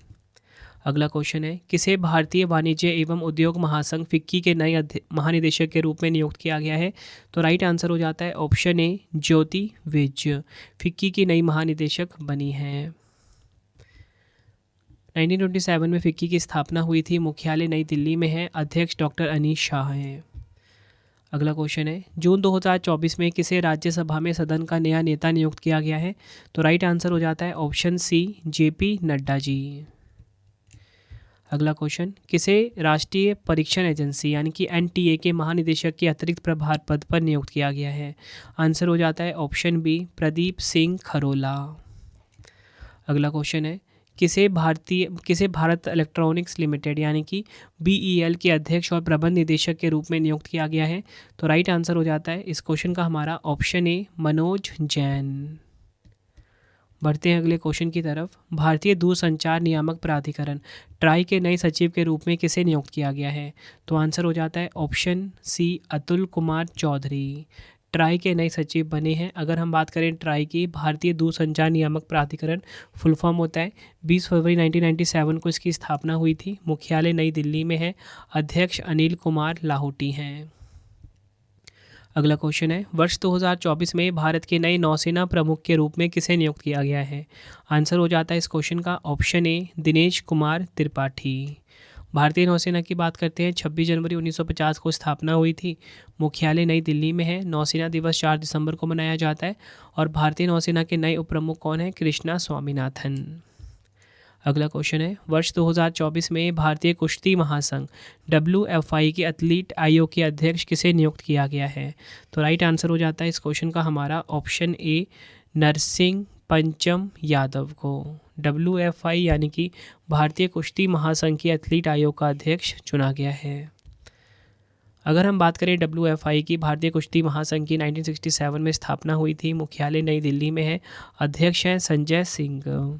अगला क्वेश्चन है, किसे भारतीय वाणिज्य एवं उद्योग महासंघ फिक्की के नए महानिदेशक के रूप में नियुक्त किया गया है? तो राइट आंसर हो जाता है ऑप्शन ए, ज्योति विज फिक्की की नई महानिदेशक बनी है। 1927 में फिक्की की स्थापना हुई थी, मुख्यालय नई दिल्ली में है, अध्यक्ष डॉक्टर अनीश शाह हैं। अगला क्वेश्चन है, जून 2024 में किसे राज्यसभा में सदन का नया नेता नियुक्त किया गया है? तो राइट आंसर हो जाता है ऑप्शन सी, जेपी नड्डा जी। अगला क्वेश्चन, किसे राष्ट्रीय परीक्षण एजेंसी यानी कि एनटीए के महानिदेशक के अतिरिक्त प्रभार पद पर नियुक्त किया गया है? आंसर हो जाता है ऑप्शन बी, प्रदीप सिंह खरोला। अगला क्वेश्चन है, किसे भारत इलेक्ट्रॉनिक्स लिमिटेड यानी कि बीईएल के अध्यक्ष और प्रबंध निदेशक के रूप में नियुक्त किया गया है? तो राइट आंसर हो जाता है इस क्वेश्चन का हमारा ऑप्शन ए, मनोज जैन। बढ़ते हैं अगले क्वेश्चन की तरफ। भारतीय दूरसंचार नियामक प्राधिकरण ट्राई के नए सचिव के रूप में किसे नियुक्त किया गया है? तो आंसर हो जाता है ऑप्शन सी, अतुल कुमार चौधरी ट्राई के नए सचिव बने हैं। अगर हम बात करें ट्राई की, भारतीय दूरसंचार नियामक प्राधिकरण फुल फॉर्म होता है। 20 फरवरी 1997 को इसकी स्थापना हुई थी, मुख्यालय नई दिल्ली में है, अध्यक्ष अनिल कुमार लाहौटी हैं। अगला क्वेश्चन है, वर्ष 2024 में भारत के नए नौसेना प्रमुख के रूप में किसे नियुक्त किया गया है? आंसर हो जाता है इस क्वेश्चन का ऑप्शन ए, दिनेश कुमार त्रिपाठी। भारतीय नौसेना की बात करते हैं, 26 जनवरी 1950 को स्थापना हुई थी, मुख्यालय नई दिल्ली में है, नौसेना दिवस 4 दिसंबर को मनाया जाता है। और भारतीय नौसेना के नए उप प्रमुख कौन है? कृष्णा स्वामीनाथन। अगला क्वेश्चन है, वर्ष 2024 में भारतीय कुश्ती महासंघ WFI के एथलीट आयोग के अध्यक्ष किसे नियुक्त किया गया है? तो राइट आंसर हो जाता है इस क्वेश्चन का हमारा ऑप्शन ए, नरसिंह पंचम यादव को। WFI यानी कि भारतीय कुश्ती महासंघ के एथलीट आयोग का अध्यक्ष चुना गया है। अगर हम बात करें WFI की, भारतीय कुश्ती महासंघ की 1967 में स्थापना हुई थी, मुख्यालय नई दिल्ली में है, अध्यक्ष हैं संजय सिंह।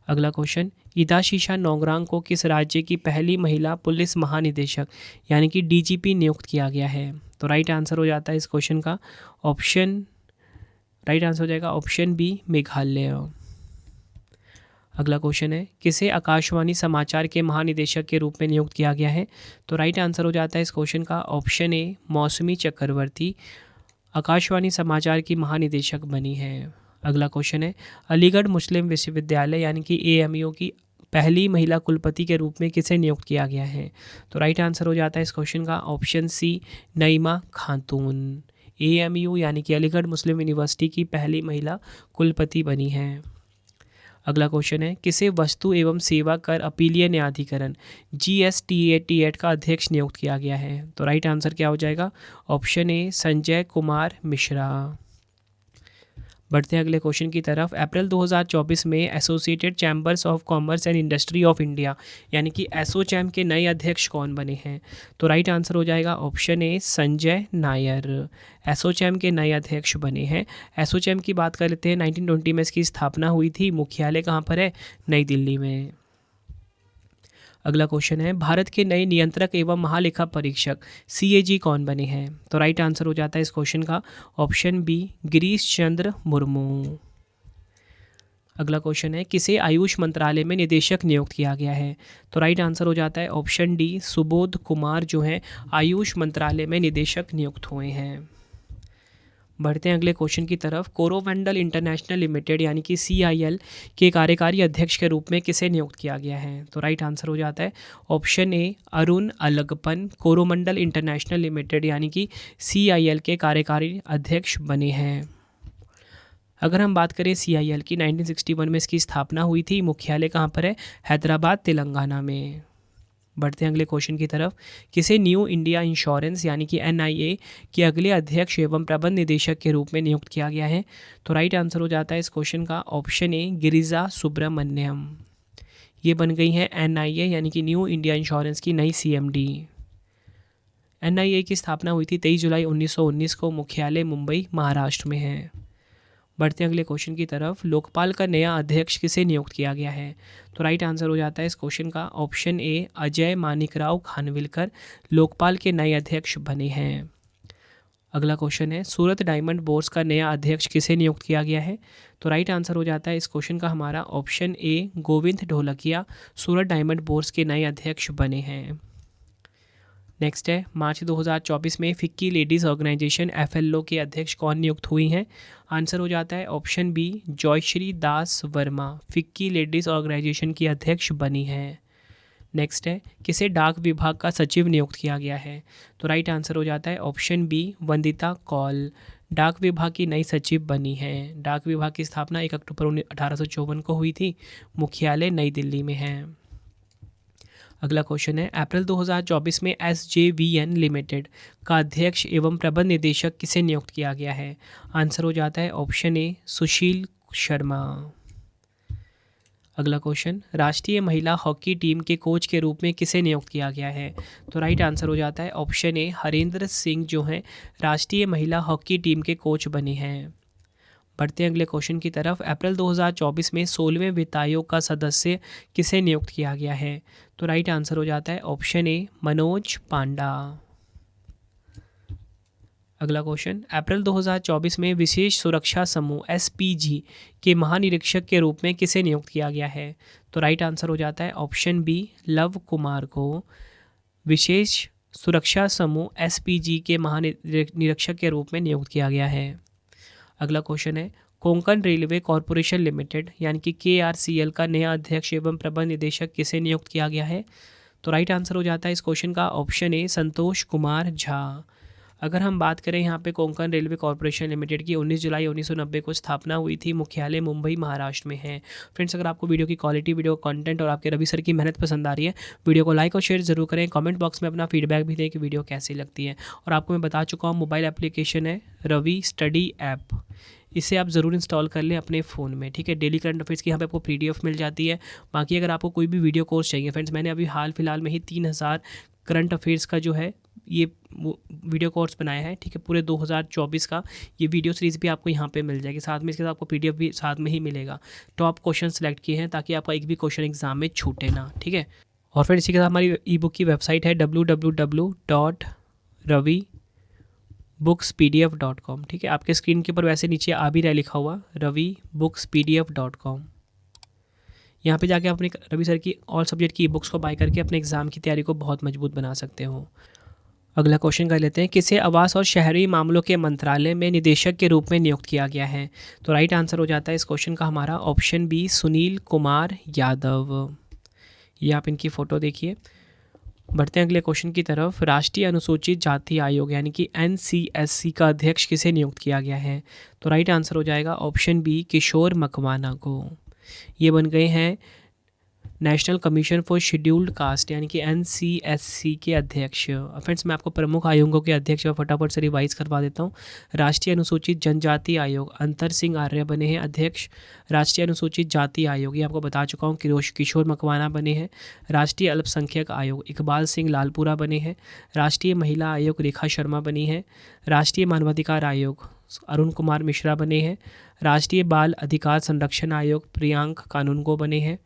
अगला क्वेश्चन, ईदाशीशा नोंगरांग को किस राज्य की पहली महिला पुलिस महानिदेशक यानी कि DGP नियुक्त किया गया है? तो राइट आंसर हो जाता है इस क्वेश्चन का राइट आंसर हो जाएगा ऑप्शन बी, मेघालय। अगला क्वेश्चन है, किसे आकाशवाणी समाचार के महानिदेशक के रूप में नियुक्त किया गया है? तो राइट आंसर हो जाता है इस क्वेश्चन का ऑप्शन ए, मौसमी चक्रवर्ती आकाशवाणी समाचार की महानिदेशक बनी है। अगला क्वेश्चन है, अलीगढ़ मुस्लिम विश्वविद्यालय यानी कि AMU की पहली महिला कुलपति के रूप में किसे नियुक्त किया गया है? तो राइट आंसर हो जाता है इस क्वेश्चन का ऑप्शन सी, नईमा खातून। AMU यानी कि अलीगढ़ मुस्लिम यूनिवर्सिटी की पहली महिला कुलपति बनी है। अगला क्वेश्चन है, किसे वस्तु एवं सेवा कर अपीलीय न्यायाधिकरण GSTAT का अध्यक्ष नियुक्त किया गया है? तो राइट आंसर क्या हो जाएगा? Option A, Sanjay Kumar Mishra. बढ़ते हैं अगले क्वेश्चन की तरफ। अप्रैल 2024 में associated chambers of commerce and industry of India यानी कि एसोचैम के नए अध्यक्ष कौन बने हैं? तो राइट आंसर हो जाएगा ऑप्शन ए, संजय नायर एसोचैम के नए अध्यक्ष बने हैं। एसोचैम की बात कर लेते हैं, 1920 में इसकी स्थापना हुई थी, मुख्यालय कहाँ पर है? नई दिल्ली में। अगला क्वेश्चन है, भारत के नए नियंत्रक एवं महालेखा परीक्षक CAG कौन बने हैं? तो राइट आंसर हो जाता है इस क्वेश्चन का ऑप्शन बी, गिरीश चंद्र मुर्मू। अगला क्वेश्चन है, किसे आयुष मंत्रालय में निदेशक नियुक्त किया गया है? तो राइट आंसर हो जाता है ऑप्शन डी, सुबोध कुमार जो हैं आयुष मंत्रालय में निदेशक नियुक्त हुए हैं। बढ़ते हैं अगले क्वेश्चन की तरफ। कोरोमंडल इंटरनेशनल लिमिटेड यानी कि CIL के कार्यकारी अध्यक्ष के रूप में किसे नियुक्त किया गया है? तो राइट आंसर हो जाता है option A, Arun Alagappan Coromandel international limited यानी कि CIL के कार्यकारी अध्यक्ष बने हैं। अगर हम बात करें CIL की, 1961 में इसकी स्थापना हुई थी, मुख्यालय कहाँ पर है? हैदराबाद तेलंगाना में। बढ़ते हैं अगले क्वेश्चन की तरफ। किसे न्यू इंडिया इंश्योरेंस यानी कि NIA के अगले अध्यक्ष एवं प्रबंध निदेशक के रूप में नियुक्त किया गया है? तो राइट आंसर हो जाता है इस क्वेश्चन का ऑप्शन ए, गिरिजा सुब्रमण्यम। ये बन गई हैं NIA यानी कि न्यू इंडिया इंश्योरेंस की नई CMD। NIA की स्थापना हुई थी 23 जुलाई 1919 को, मुख्यालय मुंबई महाराष्ट्र में है। बढ़ते हैं अगले क्वेश्चन की तरफ। लोकपाल का नया अध्यक्ष किसे नियुक्त किया गया है? तो राइट आंसर हो जाता है इस क्वेश्चन का ऑप्शन ए, अजय मानिकराव खानविलकर लोकपाल के नए अध्यक्ष बने हैं। अगला क्वेश्चन है, सूरत डायमंड बोर्स का नया अध्यक्ष किसे नियुक्त किया गया है? तो राइट आंसर हो जाता है इस क्वेश्चन का हमारा option A, Govind Dholakia Surat Diamond Bourse के नए अध्यक्ष बने हैं। नेक्स्ट है, मार्च 2024 में फिक्की लेडीज़ ऑर्गेनाइजेशन FLO के अध्यक्ष कौन नियुक्त हुई हैं? आंसर हो जाता है ऑप्शन बी, जॉयश्री दास वर्मा फिक्की लेडीज़ ऑर्गेनाइजेशन की अध्यक्ष बनी हैं। नेक्स्ट है, किसे डाक विभाग का सचिव नियुक्त किया गया है? तो राइट आंसर हो जाता है ऑप्शन बी, वंदिता कौल डाक विभाग की नई सचिव बनी हैं। डाक विभाग की स्थापना 1 अक्टूबर 1854 को हुई थी। मुख्यालय नई दिल्ली में है। अगला क्वेश्चन है, अप्रैल 2024 में SJVN लिमिटेड का अध्यक्ष एवं प्रबंध निदेशक किसे नियुक्त किया गया है? आंसर हो जाता है ऑप्शन ए, सुशील शर्मा। अगला क्वेश्चन, राष्ट्रीय महिला हॉकी टीम के कोच के रूप में किसे नियुक्त किया गया है? तो राइट आंसर हो जाता है ऑप्शन ए, हरेंद्र सिंह जो हैं राष्ट्रीय महिला हॉकी टीम के कोच बने हैं। बढ़ते हैं अगले क्वेश्चन की तरफ। अप्रैल 2024 में 16वें वित्त आयोग का सदस्य किसे नियुक्त किया गया है? तो राइट आंसर हो जाता है ऑप्शन ए, मनोज पांडा। अगला क्वेश्चन, अप्रैल 2024 में विशेष सुरक्षा समूह SPG के महानिरीक्षक के रूप में किसे नियुक्त किया गया है? तो राइट आंसर हो जाता है ऑप्शन बी, लव कुमार को विशेष सुरक्षा समूह SPG के महानिरीक्षक के रूप में नियुक्त किया गया है। अगला क्वेश्चन है, कोंकण रेलवे कॉरपोरेशन लिमिटेड यानी कि KRCL का नया अध्यक्ष एवं प्रबंध निदेशक किसे नियुक्त किया गया है? तो राइट आंसर हो जाता है इस क्वेश्चन का ऑप्शन ए, संतोष कुमार झा। अगर हम बात करें यहाँ पे कोंकण रेलवे कॉरपोरेशन लिमिटेड की 19 जुलाई 1990 को स्थापना हुई थी। मुख्यालय मुंबई महाराष्ट्र में है। फ्रेंड्स, अगर आपको वीडियो की क्वालिटी, वीडियो कंटेंट और आपके रवि सर की मेहनत पसंद आ रही है, वीडियो को लाइक और शेयर जरूर करें। कमेंट बॉक्स में अपना फीडबैक भी दें कि वीडियो कैसी लगती है। और आपको मैं बता चुका हूँ, मोबाइल एप्लीकेशन है रवि स्टडी ऐप, इसे आप ज़रूर इंस्टॉल कर लें अपने फ़ोन में, ठीक है। डेली करंट अफेयर्स की यहाँ पे आपको PDF मिल जाती है। बाकी अगर आपको कोई भी वीडियो कोर्स चाहिए फ्रेंड्स, मैंने अभी हाल फिलहाल में ही 3000 करंट अफेयर्स का जो है ये वीडियो कोर्स बनाया है, ठीक है। पूरे 2024 का ये वीडियो सीरीज़ भी आपको यहाँ पे मिल जाएगी। साथ में इसके साथ आपको PDF भी साथ में ही मिलेगा। टॉप क्वेश्चन सेलेक्ट किए हैं ताकि आपका एक भी क्वेश्चन एग्जाम में छूटे ना, ठीक है। और फिर इसी के साथ हमारी ई-बुक की वेबसाइट है www.ravibooks.pdf.com, ठीक है। आपके स्क्रीन के ऊपर वैसे नीचे आ भी रहा है लिखा हुआ ravibooks.pdf.com। यहाँ पे जाके अपने रवि सर की ऑल सब्जेक्ट की ई-बुक्स को बाय करके अपने एग्जाम की तैयारी को बहुत मजबूत बना सकते हो। अगला क्वेश्चन कर लेते हैं, किसे आवास और शहरी मामलों के मंत्रालय में निदेशक के रूप में नियुक्त किया गया है? तो राइट आंसर हो जाता है इस क्वेश्चन का हमारा ऑप्शन बी, सुनील कुमार यादव। ये आप इनकी फ़ोटो देखिए। बढ़ते हैं अगले क्वेश्चन की तरफ। राष्ट्रीय अनुसूचित जाति आयोग यानी कि NCSC का अध्यक्ष किसे नियुक्त किया गया है? तो राइट आंसर हो जाएगा ऑप्शन बी, किशोर मकवाना को। ये बन गए हैं national commission for scheduled caste यानी कि NCSC के अध्यक्ष। फ्रेंड्स, मैं आपको प्रमुख आयोगों के अध्यक्ष फटाफट से रिवाइज करवा देता हूँ। राष्ट्रीय अनुसूचित जनजाति आयोग अंतर सिंह आर्य बने हैं अध्यक्ष। राष्ट्रीय अनुसूचित जाति आयोग, ये आपको बता चुका हूँ, किशोर मकवाना बने हैं। राष्ट्रीय अल्पसंख्यक आयोग इकबाल सिंह लालपुरा बने हैं। राष्ट्रीय महिला आयोग रेखा शर्मा बनी है। राष्ट्रीय मानवाधिकार आयोग अरुण कुमार मिश्रा बने हैं। राष्ट्रीय बाल अधिकार संरक्षण आयोग प्रियांक कानूनगो बने हैं।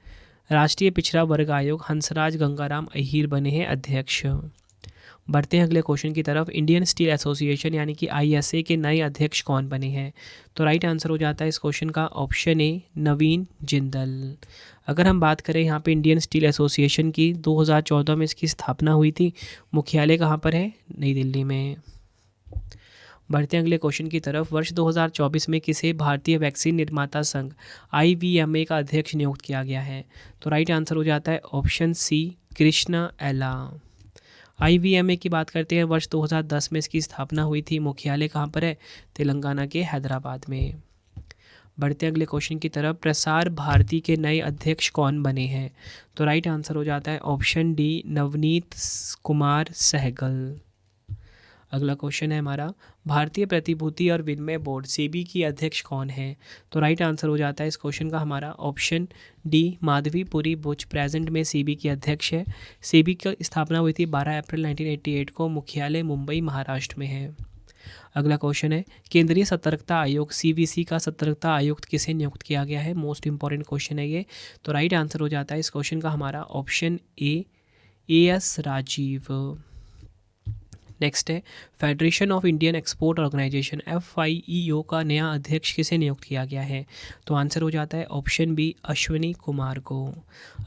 राष्ट्रीय पिछड़ा वर्ग आयोग हंसराज गंगाराम अहीर बने हैं अध्यक्ष। बढ़ते हैं अगले क्वेश्चन की तरफ। इंडियन स्टील एसोसिएशन यानी कि ISA के नए अध्यक्ष कौन बने हैं? तो राइट आंसर हो जाता है इस क्वेश्चन का ऑप्शन ए, नवीन जिंदल। अगर हम बात करें यहाँ पे इंडियन स्टील एसोसिएशन की, 2014 में इसकी स्थापना हुई थी। मुख्यालय कहाँ पर है? नई दिल्ली में। बढ़ते हैं अगले क्वेश्चन की तरफ। वर्ष 2024 में किसे भारतीय वैक्सीन निर्माता संघ IVMA का अध्यक्ष नियुक्त किया गया है? तो राइट आंसर हो जाता है ऑप्शन सी, कृष्णा एला। IVMA की बात करते हैं, वर्ष 2010 में इसकी स्थापना हुई थी। मुख्यालय कहाँ पर है? तेलंगाना के हैदराबाद में। बढ़ते हैं अगले क्वेश्चन की तरफ। प्रसार भारती के नए अध्यक्ष कौन बने हैं? तो राइट आंसर हो जाता है ऑप्शन डी, नवनीत कुमार सहगल। अगला क्वेश्चन है हमारा, भारतीय प्रतिभूति और विनिमय बोर्ड SEBI की अध्यक्ष कौन है? तो राइट आंसर हो जाता है इस क्वेश्चन का हमारा option D, Madhabi Puri Buch present में SEBI की अध्यक्ष है। SEBI की स्थापना हुई थी 12 अप्रैल 1988 को। मुख्यालय मुंबई महाराष्ट्र में है। अगला क्वेश्चन है, केंद्रीय सतर्कता आयोग सीवीसी का सतर्कता आयुक्त किसे नियुक्त किया गया है? मोस्ट इंपॉर्टेंट क्वेश्चन है ये। तो राइट आंसर हो जाता है इस क्वेश्चन का हमारा option A S Rajeev. Next है, federation of Indian export organisation FIEO का नया अध्यक्ष किसे नियुक्त किया गया है? तो आंसर हो जाता है ऑप्शन बी अश्विनी कुमार को।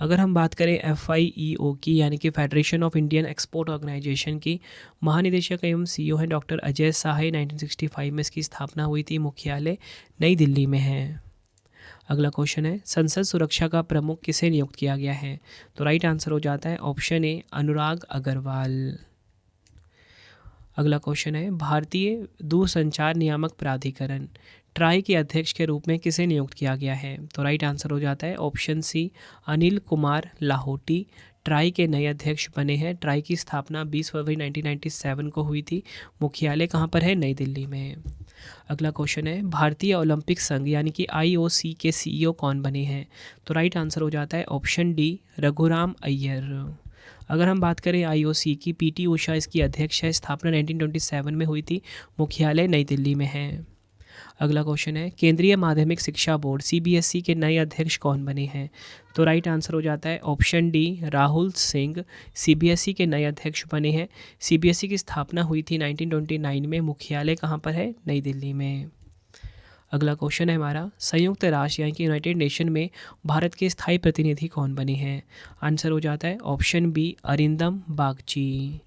अगर हम बात करें FIEO की यानी कि Federation of Indian export Organisation की, महानिदेशक एवं CEO हैं डॉक्टर अजय साहे। 1965 में इसकी स्थापना हुई थी, मुख्यालय नई दिल्ली में है। अगला क्वेश्चन है, संसद सुरक्षा का प्रमुख किसे नियुक्त किया गया है? तो राइट आंसर हो जाता है ऑप्शन ए अनुराग अग्रवाल। अगला क्वेश्चन है, भारतीय दूरसंचार नियामक प्राधिकरण ट्राई के अध्यक्ष के रूप में किसे नियुक्त किया गया है? तो राइट आंसर हो जाता है ऑप्शन सी अनिल कुमार लाहौटी ट्राई के नए अध्यक्ष बने हैं। ट्राई की स्थापना 20 फरवरी 1997 को हुई थी, मुख्यालय कहाँ पर है? नई दिल्ली में। अगला क्वेश्चन है, भारतीय ओलंपिक संघ यानी कि IOC के CEO कौन बने हैं? तो राइट आंसर हो जाता है ऑप्शन डी रघुराम अय्यर। अगर हम बात करें IOC की, PT उषा इसकी अध्यक्ष है। स्थापना 1927 में हुई थी, मुख्यालय नई दिल्ली में है। अगला क्वेश्चन है, केंद्रीय माध्यमिक शिक्षा बोर्ड CBSE के नए अध्यक्ष कौन बने हैं? तो राइट आंसर हो जाता है option D Rahul Singh CBSE के नए अध्यक्ष बने हैं। CBSE की स्थापना हुई थी 1929 में, मुख्यालय कहाँ पर है? नई दिल्ली में। अगला क्वेश्चन है हमारा, संयुक्त राष्ट्र यानी कि यूनाइटेड नेशन में भारत के स्थायी प्रतिनिधि कौन बने हैं? आंसर हो जाता है ऑप्शन बी अरिंदम बागची।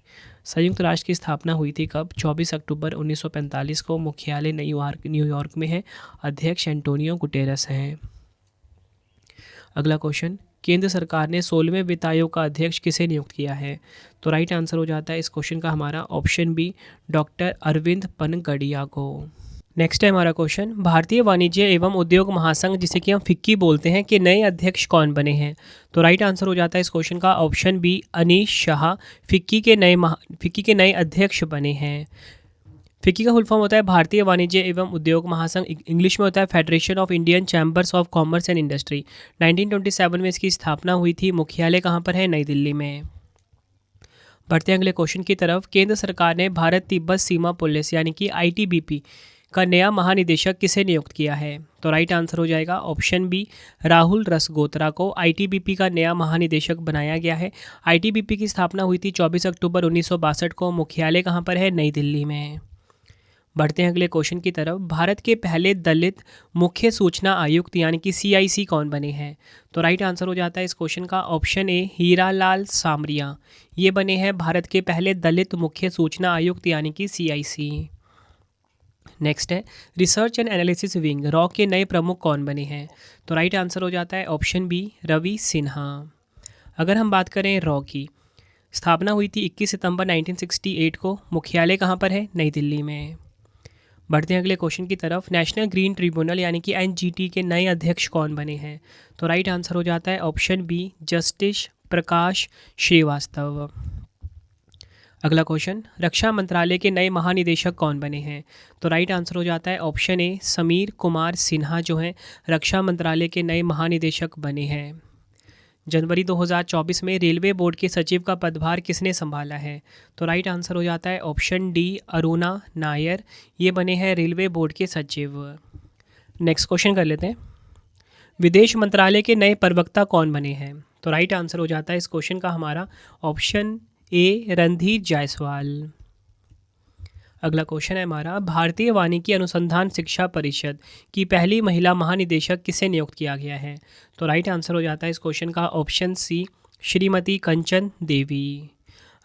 संयुक्त राष्ट्र की स्थापना हुई थी कब? 24 अक्टूबर 1945 को, मुख्यालय न्यूयॉर्क में है। अध्यक्ष एंटोनियो गुटेरस हैं। अगला क्वेश्चन, केंद्र सरकार ने 16वें वित्त आयोग का अध्यक्ष किसे नियुक्त किया है? तो राइट आंसर हो जाता है इस क्वेश्चन का हमारा option B doctor Arvind Panagariya को। नेक्स्ट है हमारा क्वेश्चन, भारतीय वाणिज्य एवं उद्योग महासंघ जिसे कि हम फिक्की बोलते हैं के नए अध्यक्ष कौन बने हैं? तो राइट आंसर हो जाता है इस क्वेश्चन का ऑप्शन बी अनीश शाह फिक्की के नए अध्यक्ष बने हैं। फिक्की का फुल फॉर्म होता है भारतीय वाणिज्य एवं उद्योग महासंघ, इंग्लिश में होता है federation of Indian chambers of commerce and industry. 1927 में इसकी स्थापना हुई थी, मुख्यालय कहाँ पर है? नई दिल्ली में। बढ़ते हैं अगले क्वेश्चन की तरफ, केंद्र सरकार ने भारत तिब्बत सीमा पुलिस यानी कि ITBP का नया महानिदेशक किसे नियुक्त किया है? तो राइट आंसर हो जाएगा ऑप्शन बी राहुल रसगोत्रा को ITBP का नया महानिदेशक बनाया गया है। ITBP की स्थापना हुई थी 24 अक्टूबर 1962 को, मुख्यालय कहाँ पर है? नई दिल्ली में। बढ़ते हैं अगले क्वेश्चन की तरफ, भारत के पहले दलित मुख्य सूचना आयुक्त यानी कि CIC कौन बने हैं? तो राइट आंसर हो जाता है इस क्वेश्चन का ऑप्शन ए हीरालाल सामरिया। ये बने हैं भारत के पहले दलित मुख्य सूचना आयुक्त यानी कि CIC। नेक्स्ट है, research and analysis wing raw के नए प्रमुख कौन बने हैं? तो राइट आंसर हो जाता है ऑप्शन बी रवि सिन्हा। अगर हम बात करें रॉ की, स्थापना हुई थी 21 सितंबर 1968 को, मुख्यालय कहाँ पर है? नई दिल्ली में। बढ़ते हैं अगले क्वेश्चन की तरफ, नेशनल ग्रीन ट्रिब्यूनल यानी कि NGT के नए अध्यक्ष कौन बने हैं? तो राइट आंसर हो जाता है ऑप्शन बी जस्टिस प्रकाश श्रीवास्तव। अगला क्वेश्चन, रक्षा मंत्रालय के नए महानिदेशक कौन बने हैं? तो राइट आंसर हो जाता है ऑप्शन ए समीर कुमार सिन्हा जो हैं रक्षा मंत्रालय के नए महानिदेशक बने हैं। जनवरी 2024 में रेलवे बोर्ड के सचिव का पदभार किसने संभाला है? तो राइट आंसर हो जाता है ऑप्शन डी अरुणा नायर। ये बने हैं रेलवे बोर्ड के सचिव। नेक्स्ट क्वेश्चन कर लेते हैं, विदेश मंत्रालय के नए प्रवक्ता कौन बने हैं? तो राइट आंसर हो जाता है इस क्वेश्चन का हमारा ऑप्शन ए रणधीर जायसवाल। अगला क्वेश्चन है हमारा, भारतीय वानिकी अनुसंधान शिक्षा परिषद की पहली महिला महानिदेशक किसे नियुक्त किया गया है? तो राइट आंसर हो जाता है इस क्वेश्चन का ऑप्शन सी श्रीमती कंचन देवी।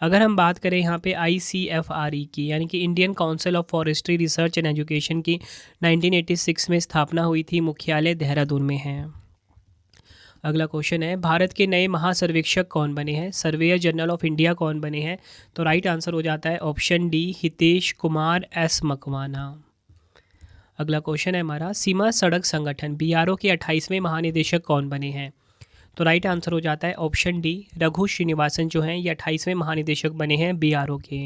अगर हम बात करें यहाँ पे ICFRE की यानी कि Indian council of forestry research and education की 1986 में स्थापना हुई थी, मुख्यालय देहरादून में है। अगला क्वेश्चन है, भारत के नए महासर्वेक्षक कौन बने हैं? सर्वेयर जनरल ऑफ इंडिया कौन बने हैं? तो राइट आंसर हो जाता है option D Hitesh Kumar S Makwana. अगला क्वेश्चन है हमारा, सीमा सड़क संगठन BRO के 28वें महानिदेशक कौन बने हैं? तो राइट आंसर हो जाता है ऑप्शन डी रघु श्रीनिवासन जो हैं ये 28वें महानिदेशक बने हैं BRO के।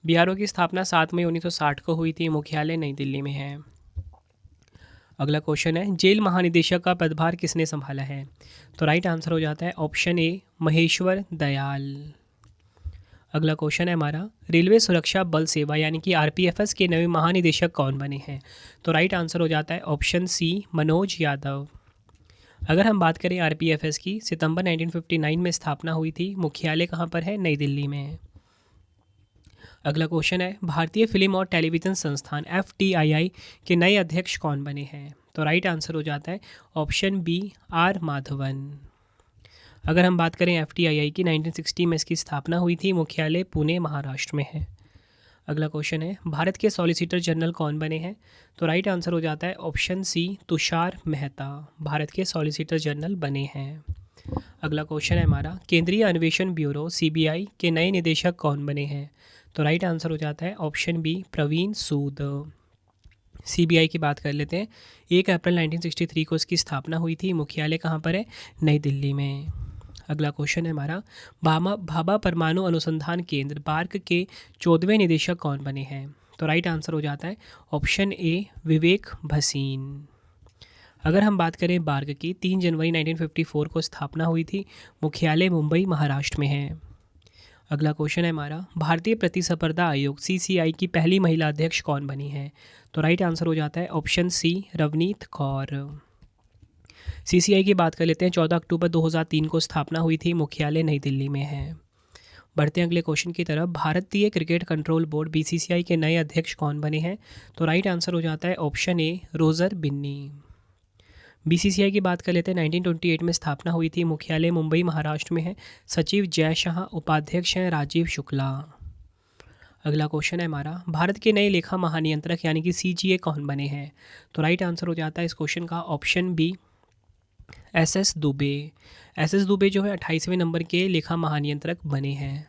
BRO की स्थापना 7 मई 1960 को हुई थी, मुख्यालय नई दिल्ली में है। अगला क्वेश्चन है, जेल महानिदेशक का पदभार किसने संभाला है? तो राइट आंसर हो जाता है ऑप्शन ए महेश्वर दयाल। अगला क्वेश्चन है हमारा, रेलवे सुरक्षा बल सेवा यानी कि आरपीएफएस के नए महानिदेशक कौन बने हैं? तो राइट आंसर हो जाता है ऑप्शन सी, मनोज यादव। अगर हम बात करें आरपीएफएस की, सितंबर 1959 में स्थापना हुई थी। मुख्यालय कहाँ पर है? नई दिल्ली में है। अगला क्वेश्चन है, भारतीय फिल्म और टेलीविज़न संस्थान एफटीआईआई के नए अध्यक्ष कौन बने हैं? तो राइट आंसर हो जाता है ऑप्शन बी, आर माधवन। अगर हम बात करें एफटीआईआई की, 1960 में इसकी स्थापना हुई थी। मुख्यालय पुणे महाराष्ट्र में है। अगला क्वेश्चन है, भारत के सॉलिसिटर जनरल कौन बने हैं? तो राइट आंसर हो जाता है ऑप्शन सी, तुषार मेहता भारत के सॉलिसिटर जनरल बने हैं। अगला क्वेश्चन है हमारा, केंद्रीय अन्वेषण ब्यूरो सीबीआई के नए निदेशक कौन बने हैं? तो राइट आंसर हो जाता है ऑप्शन बी, प्रवीण सूद। सीबीआई की बात कर लेते हैं। 1 अप्रैल 1963 को इसकी स्थापना हुई थी। मुख्यालय कहाँ पर है? नई दिल्ली में। अगला क्वेश्चन है हमारा, भाभा परमाणु अनुसंधान केंद्र बार्क के 14वें निदेशक कौन बने हैं? तो राइट आंसर हो जाता है ऑप्शन ए, विवेक भसीन। अगर हम बात करें बार्क की, 3 जनवरी 1954 को स्थापना हुई थी। मुख्यालय मुंबई महाराष्ट्र में है। अगला क्वेश्चन है हमारा, भारतीय प्रतिस्पर्धा आयोग सीसीआई की पहली महिला अध्यक्ष कौन बनी है? तो राइट आंसर हो जाता है option C, Ravneet Kaur. CCI की बात कर लेते हैं। 14 अक्टूबर 2003 को स्थापना हुई थी। मुख्यालय नई दिल्ली में है। बढ़ते हैं अगले क्वेश्चन की तरफ। भारतीय क्रिकेट कंट्रोल बोर्ड बीसीसीआई के नए अध्यक्ष कौन बने हैं? तो राइट आंसर हो जाता है option A, Roger Binny. BCCI की बात कर लेते हैं। 1928 में स्थापना हुई थी। मुख्यालय मुंबई महाराष्ट्र में है। सचिव जय शाह, उपाध्यक्ष हैं राजीव शुक्ला। अगला क्वेश्चन है हमारा, भारत के नए लेखा महानियंत्रक यानी कि सीजीए कौन बने हैं? तो राइट आंसर हो जाता है इस क्वेश्चन का option B, SS Dubey. SS Dubey जो है 28वें नंबर के लेखा महानियंत्रक बने हैं।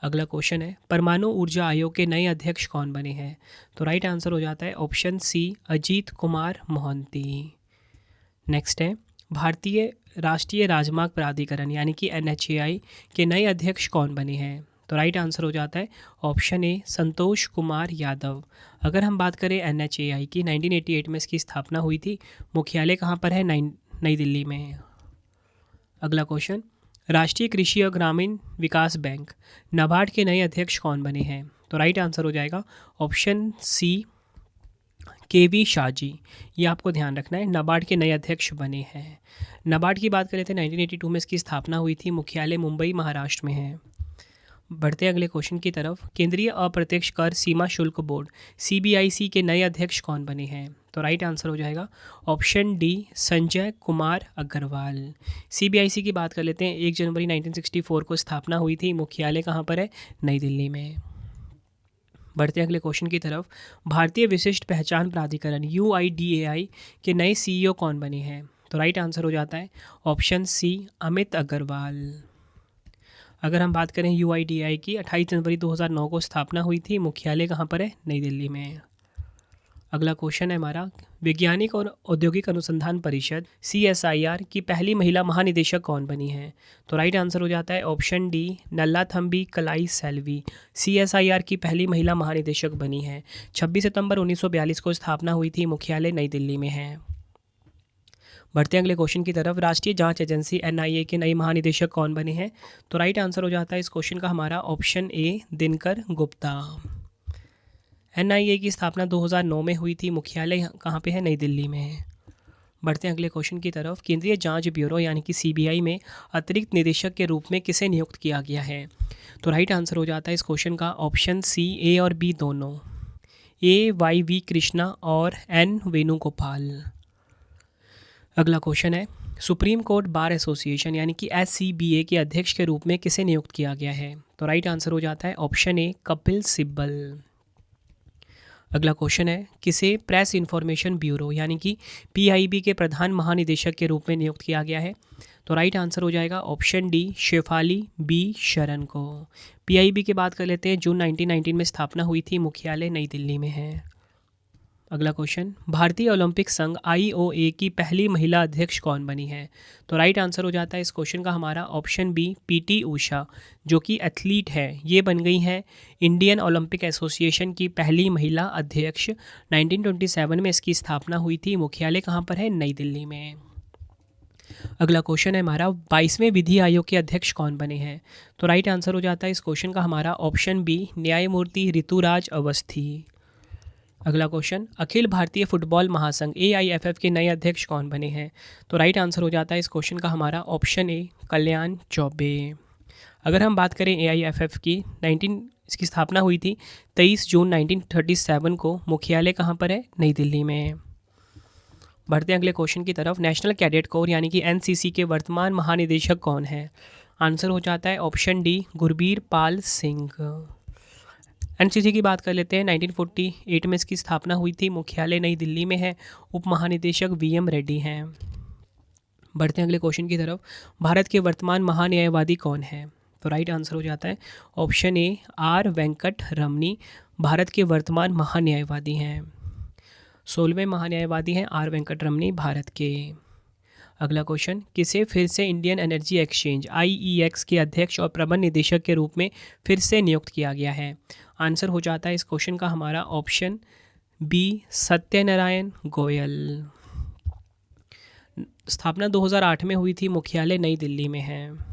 अगला क्वेश्चन है, परमाणु ऊर्जा आयोग के नए अध्यक्ष कौन बने हैं? तो राइट आंसर हो जाता है option C, Ajit Kumar Mohanty. Next है, भारतीय राष्ट्रीय राजमार्ग प्राधिकरण यानी कि एनएचएआई के नए अध्यक्ष कौन बने हैं? तो राइट आंसर हो जाता है ऑप्शन ए, संतोष कुमार यादव। अगर हम बात करें एनएचएआई की, 1988 में इसकी स्थापना हुई थी। मुख्यालय कहाँ पर है? नई दिल्ली में है। अगला क्वेश्चन, राष्ट्रीय कृषि और ग्रामीण विकास बैंक नाबार्ड के नए अध्यक्ष कौन बने हैं? तो राइट आंसर हो जाएगा ऑप्शन सी, केवी शाहजी। ये आपको ध्यान रखना है, नाबार्ड के नए अध्यक्ष बने हैं। नाबार्ड की बात करें तो 1982 में इसकी स्थापना हुई थी। मुख्यालय मुंबई महाराष्ट्र में है। बढ़ते हैं अगले क्वेश्चन की तरफ। केंद्रीय अप्रत्यक्ष कर सीमा शुल्क बोर्ड सीबीआईसी के नए अध्यक्ष कौन बने हैं? तो राइट आंसर हो जाएगा option D, Sanjay Kumar Agarwal. CBIC की बात कर लेते हैं। 1 जनवरी 1964 को स्थापना हुई थी। मुख्यालय कहाँ पर है? नई दिल्ली में। बढ़ते हैं अगले क्वेश्चन की तरफ। भारतीय विशिष्ट पहचान प्राधिकरण यूआईडीएआई के नए सीईओ कौन बने हैं? तो राइट आंसर हो जाता है ऑप्शन सी, अमित अग्रवाल। अगर हम बात करें यूआईडीएआई की, 28 जनवरी 2009 को स्थापना हुई थी। मुख्यालय कहाँ पर है? नई दिल्ली में। अगला क्वेश्चन है हमारा, वैज्ञानिक और औद्योगिक अनुसंधान परिषद सीएसआईआर की पहली महिला महानिदेशक कौन बनी है? तो राइट आंसर हो जाता है ऑप्शन डी, नल्लाथम्बी कलाई सेल्वी। सीएसआईआर की पहली महिला महानिदेशक बनी है। 26 सितंबर 1942 को स्थापना हुई थी। मुख्यालय नई दिल्ली में है। बढ़ते हैं अगले क्वेश्चन की तरफ। राष्ट्रीय जांच एजेंसी एनआईए के नए महानिदेशक कौन बने हैं? तो राइट आंसर हो जाता है इस क्वेश्चन का हमारा ऑप्शन ए, दिनकर गुप्ता। एनआईए की स्थापना 2009 में हुई थी। मुख्यालय कहाँ पे है? नई दिल्ली में है। बढ़ते हैं अगले क्वेश्चन की तरफ। केंद्रीय जांच ब्यूरो यानी कि सीबीआई में अतिरिक्त निदेशक के रूप में किसे नियुक्त किया गया है? तो राइट आंसर हो जाता है इस क्वेश्चन का ऑप्शन सी, ए और बी दोनों, ए वाई वी कृष्णा और एन वेणुगोपाल। अगला क्वेश्चन है, सुप्रीम कोर्ट बार एसोसिएशन यानी कि एससीबीए के अध्यक्ष के रूप में किसे नियुक्त किया गया है? तो राइट आंसर हो जाता है ऑप्शन ए, कपिल सिब्बल। अगला क्वेश्चन है, किसे प्रेस इन्फॉर्मेशन ब्यूरो यानी कि पीआईबी के प्रधान महानिदेशक के रूप में नियुक्त किया गया है? तो राइट आंसर हो जाएगा ऑप्शन डी, शेफाली बी शरण को। पीआईबी की बात कर लेते हैं। जून 1919 में स्थापना हुई थी। मुख्यालय नई दिल्ली में है। अगला क्वेश्चन, भारतीय ओलंपिक संघ आईओए की पहली महिला अध्यक्ष कौन बनी है? तो राइट आंसर हो जाता है इस क्वेश्चन का हमारा ऑप्शन बी, पीटी उषा, जो कि एथलीट है। ये बन गई हैं इंडियन ओलंपिक एसोसिएशन की पहली महिला अध्यक्ष। 1927 में इसकी स्थापना हुई थी। मुख्यालय कहाँ पर है? नई दिल्ली में। अगला क्वेश्चन है हमारा, 22वें विधि आयोग के अध्यक्ष कौन बने हैं? तो राइट आंसर हो जाता है इस क्वेश्चन का हमारा ऑप्शन बी, न्यायमूर्ति ऋतुराज अवस्थी। अगला क्वेश्चन, अखिल भारतीय फुटबॉल महासंघ AIFF के नए अध्यक्ष कौन बने हैं? तो राइट आंसर हो जाता है इस क्वेश्चन का हमारा ऑप्शन ए, कल्याण चौबे। अगर हम बात करें AIFF की, इसकी स्थापना हुई थी 23 जून 1937 को। मुख्यालय कहाँ पर है? नई दिल्ली में। बढ़ते हैं अगले क्वेश्चन की तरफ। नेशनल कैडेट कोर यानी कि NCC के वर्तमान महानिदेशक कौन है? आंसर हो जाता है option D, Gurbir Pal Singh. NCC की बात कर लेते हैं। 1948 में इसकी स्थापना हुई थी। मुख्यालय नई दिल्ली में है। उप महानिदेशक VM रेड्डी हैं। बढ़ते हैं अगले क्वेश्चन की तरफ। भारत के वर्तमान महान्यायवादी कौन है? तो राइट आंसर हो जाता है ऑप्शन ए, R वेंकट रमनी भारत के वर्तमान महान्यायवादी हैं। 16वें महान्यायवादी हैं R वेंकट रमनी भारत के। अगला क्वेश्चन, किसे फिर से इंडियन एनर्जी एक्सचेंज IEX के अध्यक्ष और प्रबंध निदेशक के रूप में फिर से नियुक्त किया गया है? आंसर हो जाता है इस क्वेश्चन का हमारा ऑप्शन बी, सत्यनारायण गोयल। स्थापना 2008 में हुई थी। मुख्यालय नई दिल्ली में है।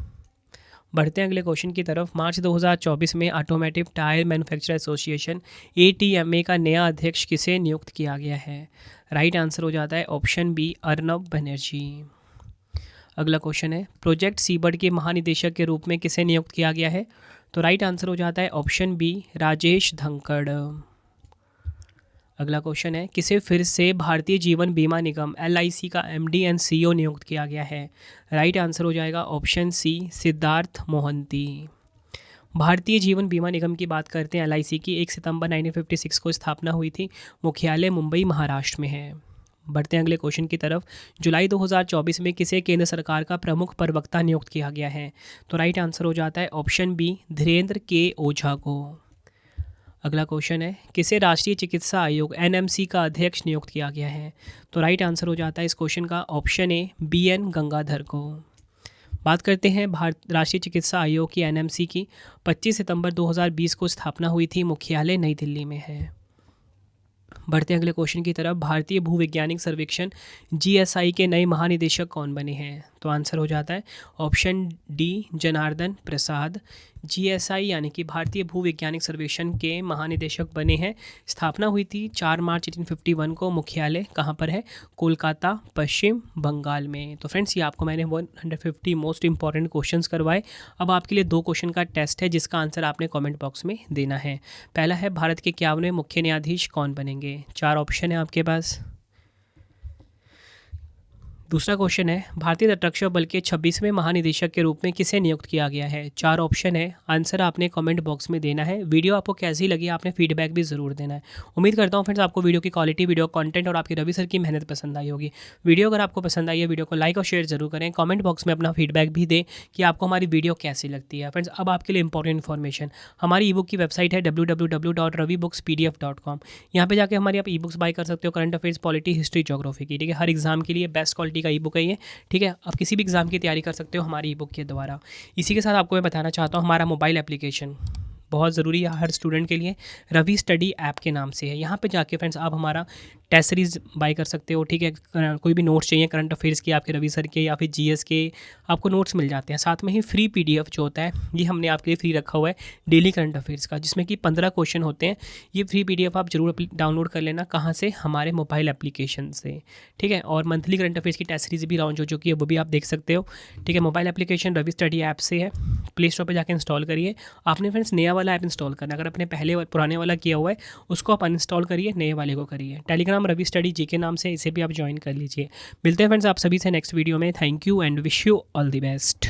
बढ़ते हैं अगले क्वेश्चन की तरफ। मार्च 2024 में automotive tyre manufacturer association ATMA का नया अध्यक्ष किसे नियुक्त किया गया है? राइट आंसर हो जाता है ऑप्शन बी, अर्नब बनर्जी। अगला क्वेश्चन है, प्रोजेक्ट सीबर्ड के महानिदेशक के रूप में किसे नियुक्त किया गया है? तो राइट आंसर हो जाता है ऑप्शन बी, राजेश धंकड़। अगला क्वेश्चन है, किसे फिर से भारतीय जीवन बीमा निगम LIC का MD एंड CEO नियुक्त किया गया है? राइट आंसर हो जाएगा ऑप्शन सी, सिद्धार्थ मोहंती। भारतीय जीवन बीमा निगम की बात करते हैं LIC की। 1 सितंबर 1956 को स्थापना हुई थी। मुख्यालय मुंबई महाराष्ट्र में है। बढ़ते हैं अगले क्वेश्चन की तरफ। जुलाई 2024 में किसे केंद्र सरकार का प्रमुख प्रवक्ता नियुक्त किया गया है? तो राइट आंसर हो जाता है ऑप्शन बी, धीरेन्द्र के ओझा को। अगला क्वेश्चन है, किसे राष्ट्रीय चिकित्सा आयोग NMC का अध्यक्ष नियुक्त किया गया है? तो राइट आंसर हो जाता है इस क्वेश्चन का ऑप्शन ए, BN गंगाधर को। बात करते हैं राष्ट्रीय चिकित्सा आयोग की NMC की। 25 सितंबर 2020 को स्थापना हुई थी। मुख्यालय नई दिल्ली में है। बढ़ते हैं अगले क्वेश्चन की तरफ। भारतीय भूवैज्ञानिक सर्वेक्षण GSI के नए महानिदेशक कौन बने हैं? तो आंसर हो जाता है ऑप्शन डी, जनार्दन प्रसाद। GSI यानी कि भारतीय भूवैज्ञानिक सर्वेक्षण के महानिदेशक बने हैं। स्थापना हुई थी 4 मार्च 1851 को। मुख्यालय कहाँ पर है? कोलकाता, पश्चिम बंगाल में। तो फ्रेंड्स, ये आपको मैंने 150 मोस्ट इंपॉर्टेंट क्वेश्चंस करवाए। अब आपके लिए 2 क्वेश्चन का टेस्ट है जिसका आंसर आपने कमेंट बॉक्स में देना है। पहला है, भारत के 51वें मुख्य न्यायाधीश कौन बनेंगे? 4 ऑप्शन है आपके पास। दूसरा क्वेश्चन है, भारतीय तटरक्षक बल के 26वें महानिदेशक के रूप में किसे नियुक्त किया गया है? 4 ऑप्शन है। आंसर आपने कमेंट बॉक्स में देना है। वीडियो आपको कैसी लगी आपने फीडबैक भी ज़रूर देना है। उम्मीद करता हूँ फ्रेंड्स आपको वीडियो की क्वालिटी, वीडियो कंटेंट और आपकी रवि सर की मेहनत पसंद आई होगी। वीडियो अगर आपको पसंद आई है, वीडियो को लाइक और शेयर जरूर करें। कमेंट बॉक्स में अपना फीडबैक भी दें कि आपको हमारी वीडियो कैसी लगती है। फ्रेंड्स, अब आपके लिए इंपॉर्टेंट इन्फॉर्मेशन, हमारी ई बुक की वेबसाइट है www.ravibookspdf.com। यहाँ पे जाके हमारी आप ई बुक्स बाय कर सकते हो, current affairs, polity, history, geography की। ठीक है, हर एग्जाम के लिए बेस्ट क्वालिटी का ई बुक है ये। ठीक है, आप किसी भी एग्जाम की तैयारी कर सकते हो हमारी ई बुक के द्वारा। इसी के साथ आपको मैं बताना चाहता हूँ, हमारा मोबाइल एप्लीकेशन बहुत ज़रूरी है हर स्टूडेंट के लिए। रवि स्टडी ऐप के नाम से है। यहाँ पे जाके फ्रेंड्स आप हमारा टेस्ट सीरीज़ बाय कर सकते हो। ठीक है, कोई भी नोट्स चाहिए करंट अफेयर्स के, आपके रवि सर के या फिर GS के, आपको नोट्स मिल जाते हैं। साथ में ही फ्री PDF जो होता है ये हमने आपके लिए फ्री रखा हुआ है डेली करंट अफेयर्स का, जिसमें कि 15 क्वेश्चन होते हैं। ये फ्री PDF आप जरूर डाउनलोड कर लेना। कहाँ से? हमारे मोबाइल एप्लीकेशन से। ठीक है, और मंथली करंट अफेयर्स की टेस्ट सीरीज़ भी लॉन्च हो चुकी है, वो भी आप देख सकते हो। ठीक है, mobile application Ravi study app से है। प्ले स्टोर पर जाकर इंस्टॉल करिए। आपने फ्रेंड्स नया वाला ऐप इंस्टॉल करना, अगर अपने पुराने वाला किया हुआ है उसको आप अनइंस्टॉल करिए, नए वाले को करिए। टेलीग्राम रवि स्टडी जी के नाम से, इसे भी आप ज्वाइन कर लीजिए। मिलते हैं फ्रेंड्स आप सभी से नेक्स्ट वीडियो में। Thank you and wish you all the best.